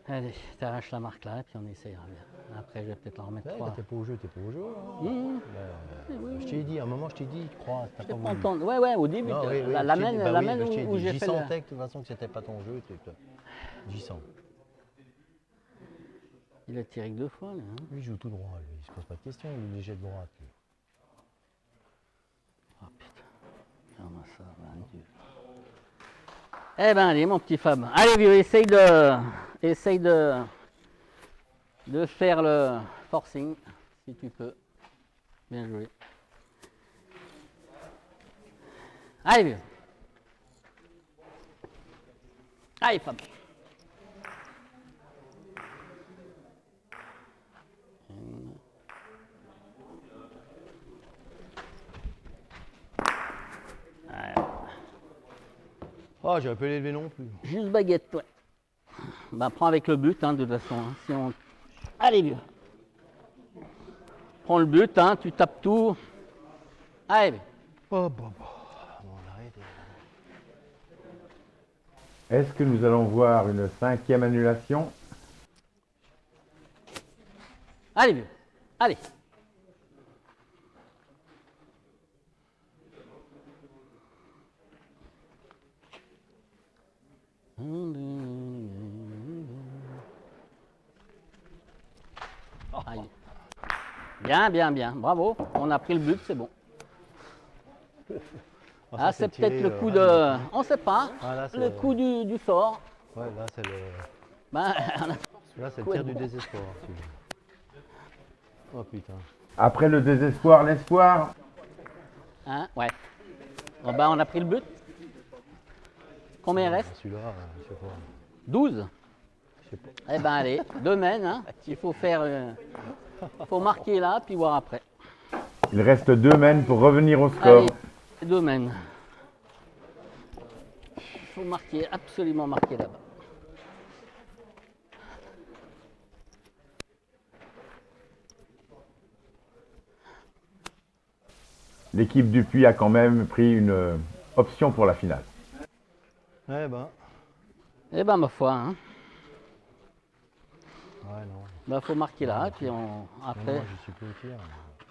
S3: Allez, t'arraches la marque là, et puis on essayera bien. Après, je vais peut-être en remettre
S2: Ouais,
S3: 3.
S2: quand t'es pas au jeu, t'es pas au jeu. Hein.
S3: Mmh.
S2: Je t'ai dit, à un moment, je t'ai dit, crois, t'as
S3: Je
S2: pas
S3: te
S2: voulu.
S3: prends ton... Ouais, au début,
S2: Non, oui,
S3: la
S2: je t'ai
S3: main,
S2: dit,
S3: la
S2: oui,
S3: main
S2: je t'ai
S3: où
S2: dit,
S3: j'ai
S2: j'y
S3: fait le...
S2: sentais que de toute façon que c'était pas ton jeu, j'y sens.
S3: Il a tiré que 2 fois, là. Hein.
S2: Lui, il joue tout droit, lui, il se pose pas de questions, il les jette droite. Lui.
S3: Oh putain, regarde-moi ça, ben Dieu. Eh ben allez, mon petit Fab. Allez, vieux, essaye de faire le forcing, si tu peux. Bien joué. Allez, vieux. Allez, Fab.
S2: Oh, j'aurais pas l'élevé non plus.
S3: Juste baguette, ouais. Ben prends avec le but, hein, de toute façon. Hein, si on... Allez, vieux. Prends le but, hein, tu tapes tout. Allez, vieux.
S2: Oh, bon. On arrête.
S1: Est-ce que nous allons voir une 5e annulation?
S3: Allez, vieux. Allez. Aïe. Bien. Bravo. On a pris le but, c'est bon. Ah, c'est peut-être le coup de... On ne sait pas.
S2: Ah, là,
S3: Le coup du sort.
S2: Ouais, là, c'est le...
S3: Ben,
S2: Là, c'est le
S3: Ouais,
S2: tir du
S3: bon.
S2: désespoir. Celui-là. Oh putain.
S1: Après le désespoir, l'espoir.
S3: hein, ouais. Bon, ben, on a pris le but. Combien il reste?
S2: Celui-là, je sais pas.
S3: 12.
S2: Je sais pas.
S3: Eh ben allez, 2 mènes. Hein. Il faut faire... faut marquer là, puis voir après.
S1: Il reste 2 mènes pour revenir au score.
S3: Allez, 2 mènes. Il faut marquer, absolument marquer là-bas.
S1: L'équipe du Puy a quand même pris une option pour la finale.
S2: Eh ben.
S3: Eh ben ma foi, hein.
S2: Ouais, non.
S3: Ben, faut marquer là, puis après...
S2: Moi, je suis plus au tir.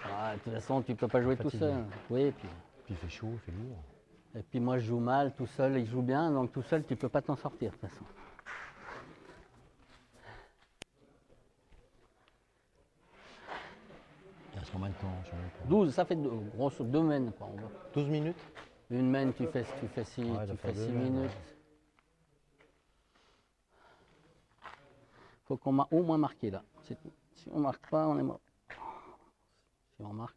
S3: Ah, de toute façon, tu peux pas jouer tout
S2: Fatigué.
S3: seul. Oui, puis...
S2: Puis il fait chaud, il fait lourd.
S3: Et puis moi je joue mal, tout seul il joue bien, donc tout seul tu peux pas t'en sortir de toute façon.
S2: Il reste combien de temps? Je sais même pas.
S3: 12, ça fait grosso 2 mènes quoi.
S2: 12 minutes?
S3: Une mène tu fais 6
S2: Ouais, ça fait 2 mènes,
S3: minutes.
S2: ouais.
S3: Faut qu'on au moins marqué là, c'est tout. Si on marque pas, on est mort. Si on marque,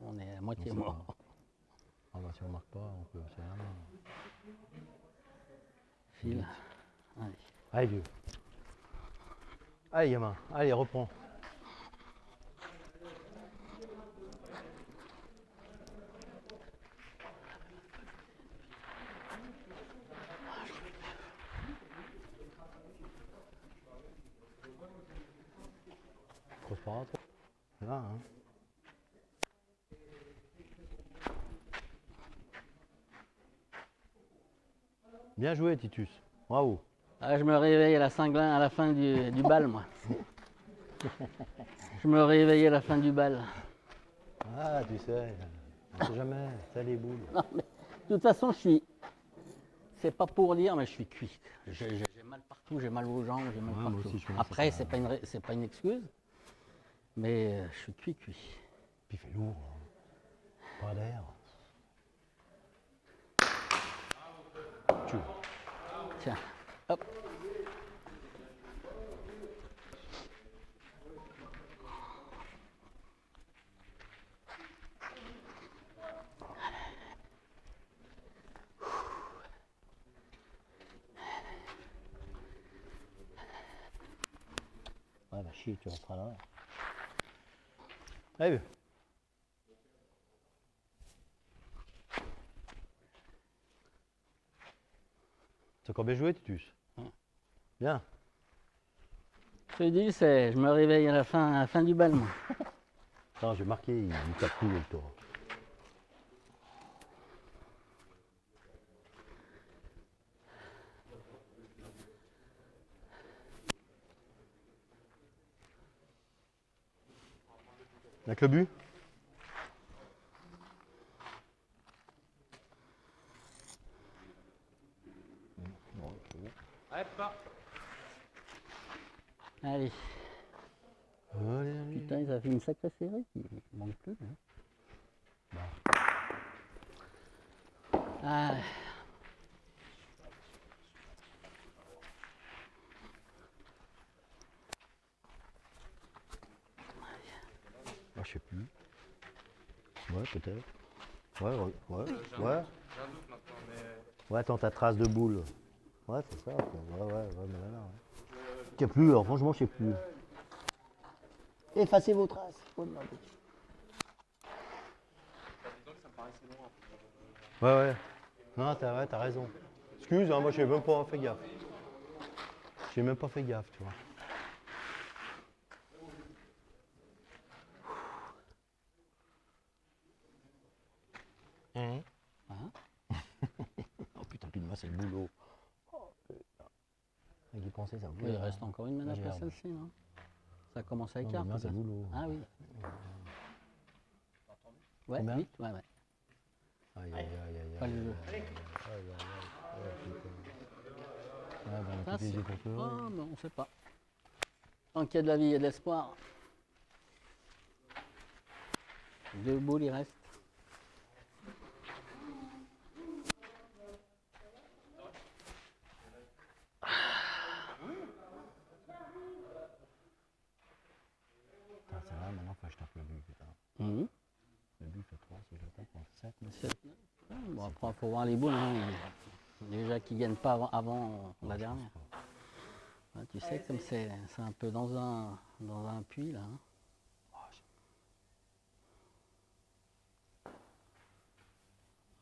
S3: on est à moitié
S2: On sait
S3: mort.
S2: pas. Ah bah si on marque pas, on peut c'est la main.
S3: File. Allez.
S2: Allez vieux. Allez gamin, allez reprends. Grosse parade. Là hein. Bien joué Titus, bravo.
S3: Ah, je me réveille à la cinglin, à la fin du bal moi. Je me réveille à la fin du bal.
S2: Ah tu sais, on sait jamais, ça les boules.
S3: Non, mais, de toute façon, c'est pas pour dire, mais je suis cuit. J'ai mal partout, j'ai mal aux jambes, j'ai mal
S2: Ouais, moi
S3: partout.
S2: aussi, je suis
S3: Après,
S2: c'est
S3: c'est pas une excuse, mais je suis cuit.
S2: Puis il fait lourd, hein. Pas d'air. Tu vois.
S3: Tiens, hop.
S2: Ouais, bah chier, tu rentreras là. Allez, T'as encore bien joué, Titus? Bien.
S3: Je te dis, je me réveille à la fin du bal, moi.
S2: Attends, j'ai marqué, il tape tout le tour. Avec le but?
S4: Allez, pas.
S3: Allez.
S2: Allez, allez.
S3: Putain, ça fait une sacrée série. Il manque plus. Hein. Ah.
S2: Ah, je sais plus. Ouais, peut-être. Ouais.
S4: J'ai un doute maintenant, mais.
S2: Ouais, attends, ta trace de boule. Ouais, c'est ça. Quoi. Ouais, mais là. Ouais. Je sais plus, alors, franchement, je sais plus. Effacez vos traces. Oh, non,
S4: Disons que ça me paraissait loin.
S2: ouais. Non, t'as raison. Excuse, hein, moi, j'ai même pas fait gaffe. J'ai même pas fait gaffe, tu vois.
S3: Hein?
S2: Oh putain, pile moi, c'est le boulot. Oh putain. Avec y penser, ça
S3: Oui, il reste encore une manette après celle-ci, non? Ça a commencé avec
S2: Non,
S3: carte.
S2: mais non, c'est le boulot.
S3: Ah oui. Ouais,
S2: Combien?
S3: 8, ouais.
S2: Aïe.
S3: Pas le jeu.
S2: Ah, ben, on
S3: Ça,
S2: peut utiliser
S3: c'est-
S2: pour pleurer.
S3: Ah, mais on sait pas. Tant qu'il y a de la vie, il y a de l'espoir. 2 boules, il reste.
S2: Putain, c'est là, maintenant, faut que je tape le but, putain.
S3: Mhm.
S2: Le but fait 3, si je le tape en 7, mais
S3: 7. Bon, après, il faut voir les boules. Hein. Déjà qu'ils ne gagnent pas avant la dernière. Ouais, tu sais, comme c'est un peu dans un puits, là. Hein.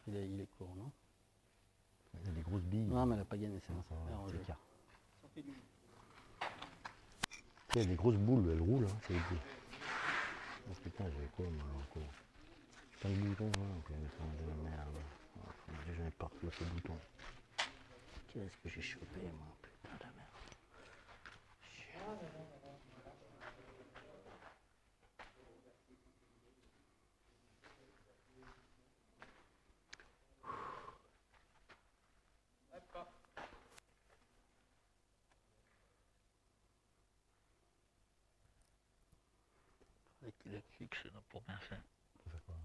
S3: Il est court, non?
S2: il y a des grosses billes.
S3: Non, mais elle n'a pas gagné, c'est
S2: Non,
S3: bon.
S2: ça va,
S3: Alors,
S2: c'est
S3: je-
S2: quart. Il y a des grosses boules, elles roulent, hein, c'est des boules. Oh putain, j'avais quoi, moi, encore? Plein de boutons, hein, putain de merde. Oh, déjà, j'en ai partout, ces boutons. Qu'est-ce que j'ai chopé, moi, putain de merde.
S3: Il est fixe, là, pour bien faire.
S2: Ça fait quoi?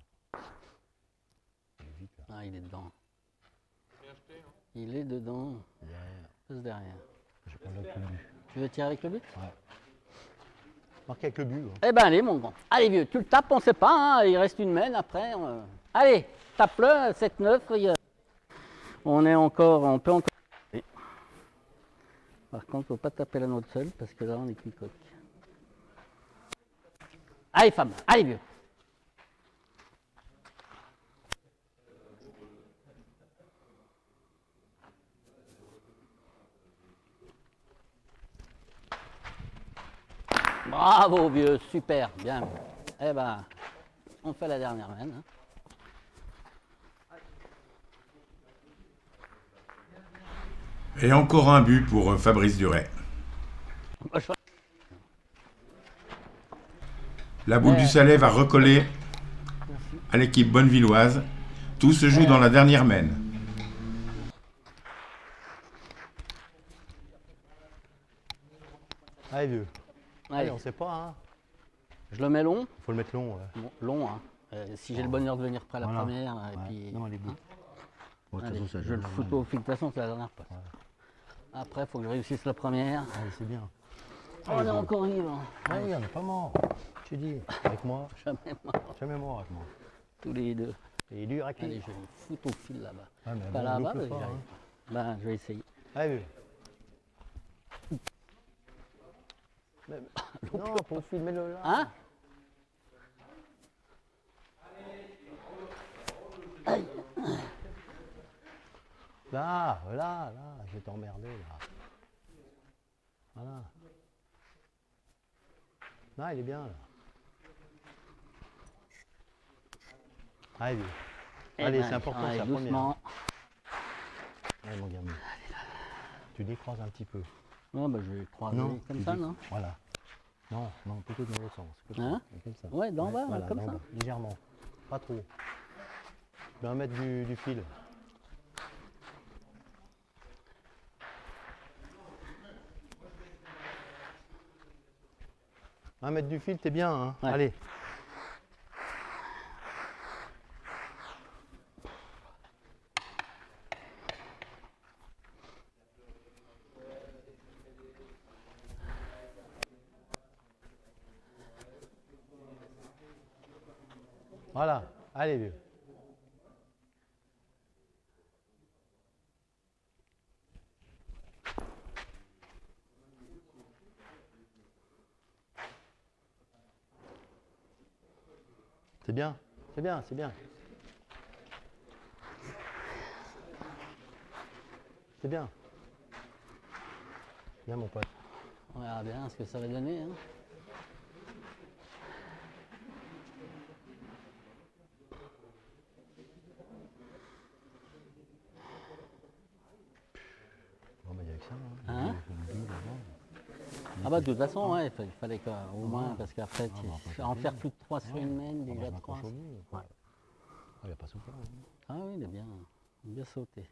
S2: Il est vite, là.
S3: Ah, il est dedans.
S4: Bien jeté, hein.
S3: Il est dedans.
S2: Derrière.
S3: Passe derrière.
S2: Je vais prendre avec le but.
S3: Tu veux tirer avec le but?
S2: Marqué avec le but, hein.
S3: Eh ben allez, mon grand. Allez, vieux, tu le tapes, on sait pas. Hein, il reste une mène après. Allez, tape-le, 7-9. On peut encore. Par contre, faut pas taper la note seule parce que là, on est qu'une coque. Allez, femme, allez, vieux. Bravo, vieux, super, bien. Eh ben, on fait la dernière mène. Hein.
S1: Et encore un but pour Fabrice Duret. La boule
S3: Ouais.
S1: du Salais va recoller à l'équipe bonnevilloise. Tout se joue dans la dernière mène.
S2: Allez, vieux. Allez,
S3: Allez,
S2: on sait pas, hein.
S3: je le mets long.
S2: Faut le mettre long, ouais.
S3: Bon, long, hein. Si j'ai le bonheur de venir près la
S2: Voilà.
S3: première, et
S2: Ouais.
S3: puis.
S2: Non, elle est bonne. Bon, de toute
S3: Allez,
S2: façon, ça
S3: je le
S2: donne
S3: foute
S2: mal.
S3: au fil. De toute façon, c'est la dernière passe. Après, il faut que je réussisse la première.
S2: Allez, c'est bien.
S3: On est encore vivant.
S2: Allez, on n'est pas mort. Je te dis, avec moi,
S3: Jamais mort,
S2: jamais mort avec moi.
S3: tous les deux.
S2: Et dur à qui?
S3: Allez, je vais le foutre au fil là-bas.
S2: Ouais, mais
S3: Pas
S2: bon,
S3: là-bas,
S2: loupe-le
S3: mais
S2: pas,
S3: j'y arrive.
S2: hein.
S3: Ben, je vais essayer.
S2: Allez, vieux. Non, pour filmer-le là.
S3: Hein?
S2: Là, là, là, je vais t'emmerder là. Voilà. Là, il est bien là. Allez,
S3: Eh
S2: allez,
S3: ben,
S2: c'est important,
S3: allez,
S2: c'est la première.
S3: doucement.
S2: Allez mon gamin. Tu décroises un petit peu.
S3: Ouais, bah, je vais croiser comme
S2: tu
S3: ça,
S2: dé-
S3: non?
S2: Voilà. Non, non, plutôt dans l'autre sens.
S3: Hein?
S2: Comme ça.
S3: Ouais, d'en bas,
S2: voilà,
S3: comme
S2: d'en
S3: ça.
S2: bas, légèrement. Pas trop. De 1 mètre du fil. 1 mètre du fil, t'es bien, hein?
S3: Ouais.
S2: Allez. Voilà, allez vieux. C'est bien, c'est bien, c'est bien. C'est bien. Bien mon pote.
S3: On verra bien ce que ça va donner. Hein.
S2: Bon bah il y a que ça.
S3: Hein?
S2: J'ai une bulle avant.
S3: Ah bah de toute façon, ouais, il fallait qu'au moins, parce qu'après, en faire plus de 3 sur une main,
S2: Ah,
S3: déjà
S2: bah,
S3: 3.
S2: chaud mieux.
S3: Ouais.
S2: Ah, il n'y a pas souffert. Hein.
S3: Ah oui, il est bien sauté.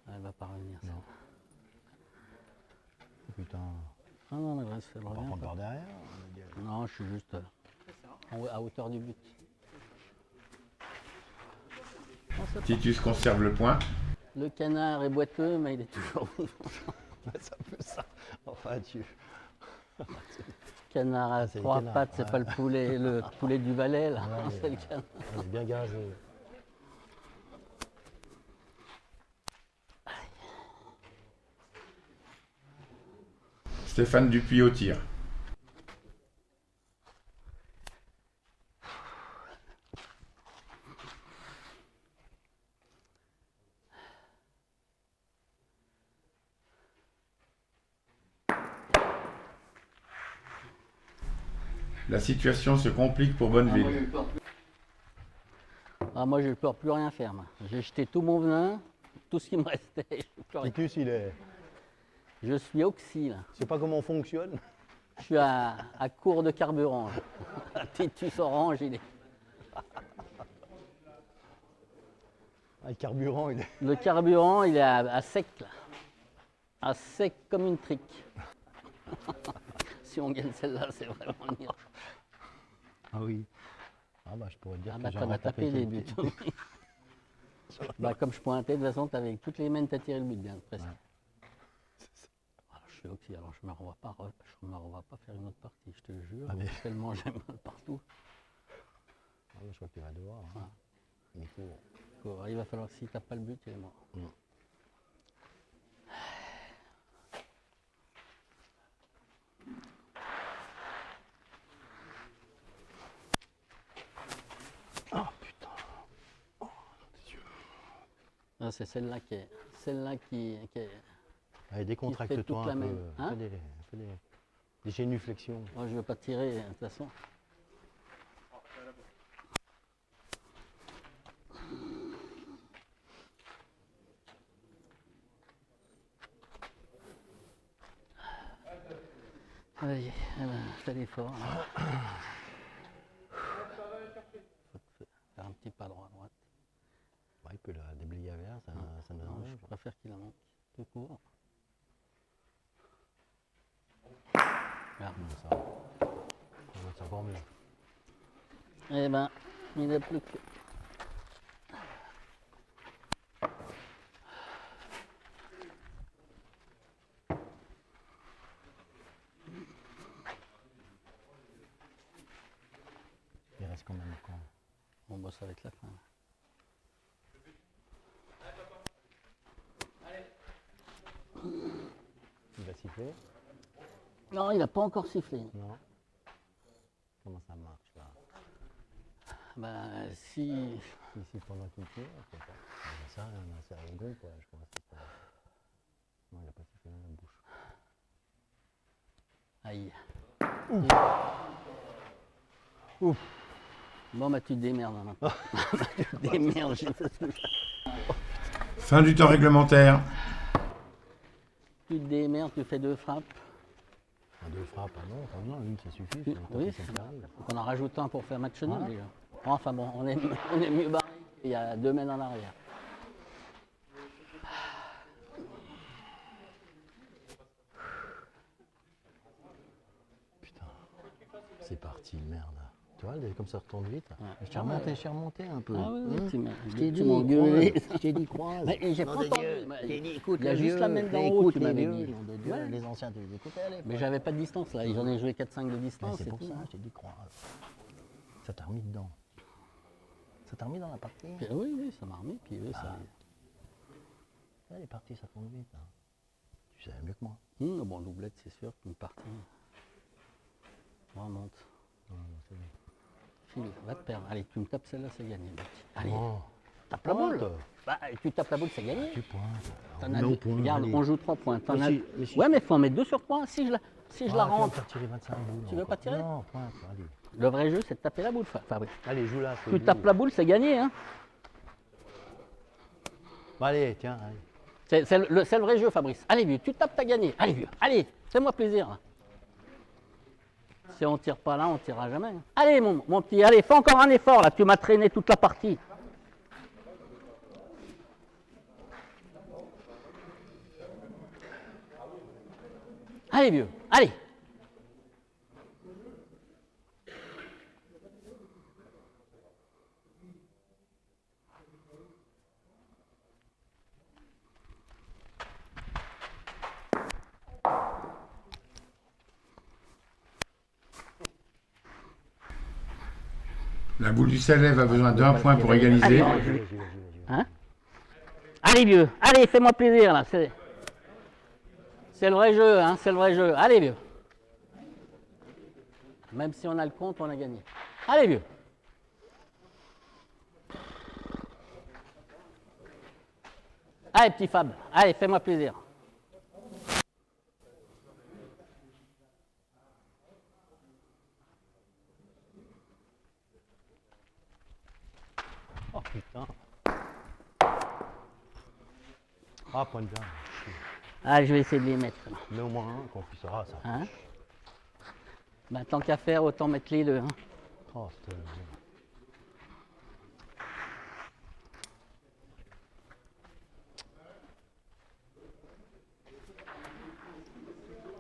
S3: Ah, elle va pas revenir. Ça.
S2: Non. Putain.
S3: Ah non, mais reste, elle
S2: On va
S3: revient
S2: prendre
S3: pas.
S2: par derrière. On a dit,
S3: Non, je suis juste à hauteur du but. Non, c'est pas-
S1: Titus conserve le point.
S3: Le canard est boiteux, mais il est toujours vivant.
S2: c'est un peu ça. Enfin, tu.
S3: Canard à
S2: c'est le
S3: 3
S2: canard,
S3: pattes, c'est
S2: ouais.
S3: pas le poulet du Valais, là.
S2: Ouais,
S3: c'est le canard.
S2: On est bien gazé.
S1: Stéphane Dupuis au tir. La situation se complique pour Bonneville.
S3: Ah, moi, je ne peux plus rien faire. moi. J'ai jeté tout mon venin, tout ce qui me restait. Je peux plus rien.
S2: Titus, il est.
S3: Je suis oxy, là.
S2: Je sais pas comment on fonctionne.
S3: Je suis à court de carburant. là. Titus Orange, il est.
S2: Ah, le carburant, il est.
S3: Le carburant, il est à sec, là. À sec comme une trique. Si on gagne celle-là, c'est vraiment le miracle.
S2: Ah oui. Ah bah je pourrais te dire
S3: Ah
S2: que
S3: bah
S2: j'ai
S3: t'as tapé les buts. Bah comme je pointais, de toute façon, t'avais avec toutes les mains, t'as tiré le but bien, presque. Ah, je suis oxy, alors je me revois pas faire une autre partie, je te le jure.
S2: Ah, mais-
S3: Tellement j'aime mal partout.
S2: Ah, je crois que tu vas devoir. Hein. Mais court.
S3: Il va falloir que si t'as pas le but, il est mort.
S2: Ah putain.
S3: Ah, c'est celle-là qui est.
S2: Allez, décontracte-toi
S3: toute la
S2: un peu.
S3: main. Hein
S2: Fais des génuflexions.
S3: Moi, je veux pas tirer, de toute façon. Allez, fais l'effort. Faut faire un petit pas droit à droite.
S2: Ouais, il peut la déblayer à vers, ça ne
S3: Non,
S2: dérange
S3: je préfère qu'il en manque. Tout court. Regarde.
S2: pas. C'est encore mieux.
S3: Eh ben, il n'a plus que.
S2: Il reste quand même encore.
S3: Bon, bah, ça va être la fin.
S2: Il va siffler?
S3: Non, il n'a pas encore sifflé.
S2: Non. Comment ça marche là?
S3: Ben, si.
S2: Si pendant qu'il tire, c'est pas. Ça, on a ça au gong, quoi. Je crois que c'est pas. Non, il n'a pas sifflé dans la bouche.
S3: Aïe. Ouf. Bon, bah, tu te démerdes hein, maintenant. Tu te démerdes, j'ai fait ce que je-
S1: Fin du temps réglementaire.
S3: Tu te démerdes, tu fais 2 frappes.
S2: Ah, 2 frappes, ah non, une, ça suffit.
S3: Oui,
S2: c'est
S3: oui,
S2: ça qui arrive.
S3: donc on en rajoute un pour faire match nul
S2: Voilà.
S3: déjà. Enfin bon, on est mieux barré il y a 2 mètres en arrière.
S2: Putain, c'est parti, merde. Tu vois, comme ça retourne vite.
S3: Ouais.
S2: Je suis remonté un peu.
S3: Ah oui, oui,
S2: Hein
S3: tu m'as-
S2: Je t'ai
S3: tu
S2: dit,
S3: m'as engueulé.
S2: croise. Je t'ai dit, croise.
S3: Mais j'ai
S2: Nom
S3: pas
S2: de
S3: entendu.
S2: Dieu.
S3: Mais
S2: Je t'ai dit, écoute,
S3: il y a
S2: le
S3: juste
S2: vieux,
S3: la main d'en haut,
S2: écoute,
S3: tu
S2: les
S3: m'avais
S2: vieux,
S3: dit.
S2: nom de Dieu,
S3: Ouais.
S2: les anciens, tu les écoutais à l'époque.
S3: Mais j'avais pas de distance là, j'en ai joué 4-5 de
S2: Mais
S3: distance.
S2: c'est pour
S3: tout.
S2: ça, je t'ai dit, croise. Ça t'a remis dedans. Ça t'a remis dans la partie.
S3: Puis, oui, oui, ça m'a remis. Puis, oui, ça...
S2: Là, les parties, ça tourne vite. Hein. Tu savais mieux que moi.
S3: Bon, doublette, c'est sûr, une partie. On remonte.
S2: Non, non, c'est bien.
S3: File, va te perdre. Allez, tu me tapes celle-là, c'est gagné. Petit. Allez,
S2: Oh,
S3: tape la boule.
S2: pointe.
S3: Bah, tu tapes la boule, c'est gagné.
S2: Tu pointes.
S3: T'en
S2: Alors,
S3: as
S2: mets au
S3: deux.
S2: point,
S3: Regarde,
S2: allez.
S3: on joue 3 points. T'en
S2: Mais
S3: as-
S2: si- mais si-
S3: Ouais, mais il faut en mettre 2 sur 3. Si je la
S2: Tu vas
S3: rentre.
S2: me faire tirer 25 boules.
S3: Tu veux
S2: encore.
S3: pas tirer?
S2: Non, pointe, allez.
S3: Le vrai jeu, c'est de taper la boule, Fabrice.
S2: Allez, joue là.
S3: Tu tapes la boule, c'est gagné. Hein.
S2: Bon, allez, tiens, allez.
S3: C'est le vrai jeu, Fabrice. Allez, vieux, tu tapes, t'as gagné. Allez, vieux, allez, fais-moi plaisir. Là. Si on tire pas là, on tirera jamais. Hein. Allez, mon petit, allez, fais encore un effort. Là, tu m'as traîné toute la partie. Allez, vieux, allez.
S1: La boule du Salève a besoin d'un point pour égaliser.
S3: Hein? Allez, vieux, allez, fais-moi plaisir, là. C'est le vrai jeu, hein, c'est le vrai jeu. Allez, vieux. Même si on a le compte, on a gagné. Allez, vieux. Allez, petit Fab, allez, fais-moi plaisir.
S2: Oh putain. Ah, point de bien.
S3: Allez, je vais essayer de les mettre. Là.
S2: Mais au moins un qu'on puisse. Ah, ça.
S3: Hein? Bah, tant qu'à faire, autant mettre les deux. Hein.
S2: Oh, c'était.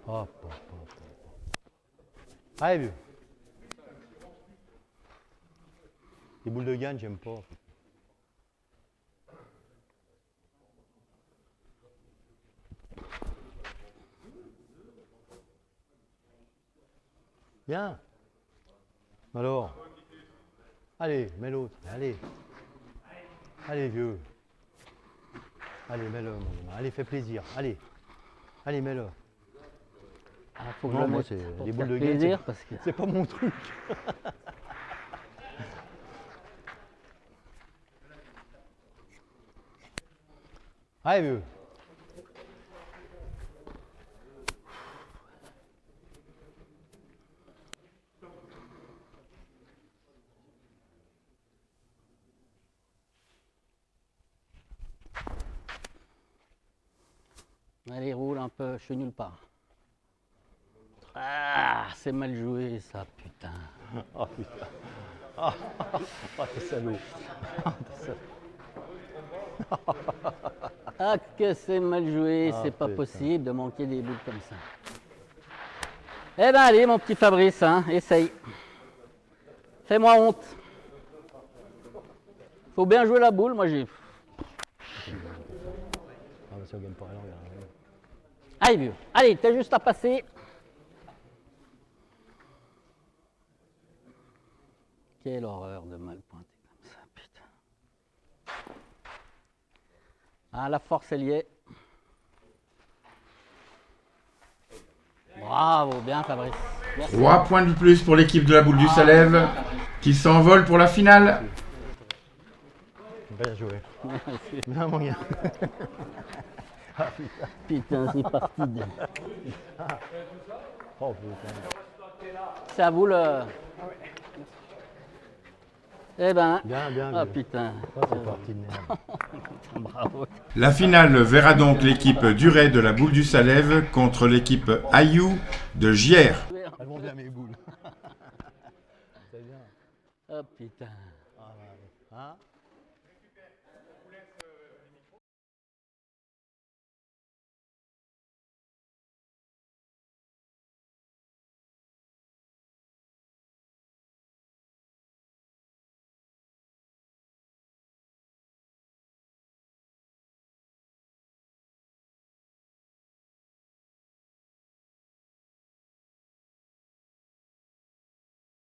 S2: Hop, hop, hop, hop. Allez, vieux. Les boules de gagne, j'aime pas. Bien. Alors. Allez, mets l'autre. Allez. Allez, vieux. Allez, mets-le. Allez, fais plaisir. Allez. Allez, mets-le.
S3: Ah, faut que
S2: Non,
S3: je le
S2: moi,
S3: mette
S2: c'est
S3: pour
S2: les
S3: te
S2: boules
S3: faire
S2: de gagne,
S3: plaisir parce que...
S2: C'est pas mon truc. Allez, vieux.
S3: Allez, roule un peu, je suis nulle part. Ah, c'est mal joué ça, putain.
S2: Oh putain. Ah, t'es salaud.
S3: Ah, que c'est mal joué,
S2: Ah,
S3: c'est pas
S2: putain.
S3: possible de manquer des boules comme ça. Eh ben allez, mon petit Fabrice, hein, essaye. Fais-moi honte. Faut bien jouer la boule, moi j'ai...
S2: Ah, bah, si on gagne pas rien, on gagne rien.
S3: Allez, vieux, allez, t'as juste à passer. Quelle horreur de mal pointer comme ça, putain. Ah, la force, elle y est. Bravo, bien Fabrice. Merci.
S1: 3 points de plus pour l'équipe de la boule du Salève. qui s'envole pour la finale.
S2: Bien joué. Bien mon gars.
S3: Putain, c'est parti.
S2: Oh putain.
S3: C'est à vous le. Eh ben.
S2: Bien, bien.
S3: Ah
S2: bien.
S3: putain.
S2: Ça, c'est parti de merde.
S3: Bravo.
S1: La finale verra donc l'équipe Duret de la Boule du Salève contre l'équipe Ayou de Giers.
S2: Elles vont bien mes boules. C'est bien.
S3: Oh putain.
S2: Ah, ouais. Hein?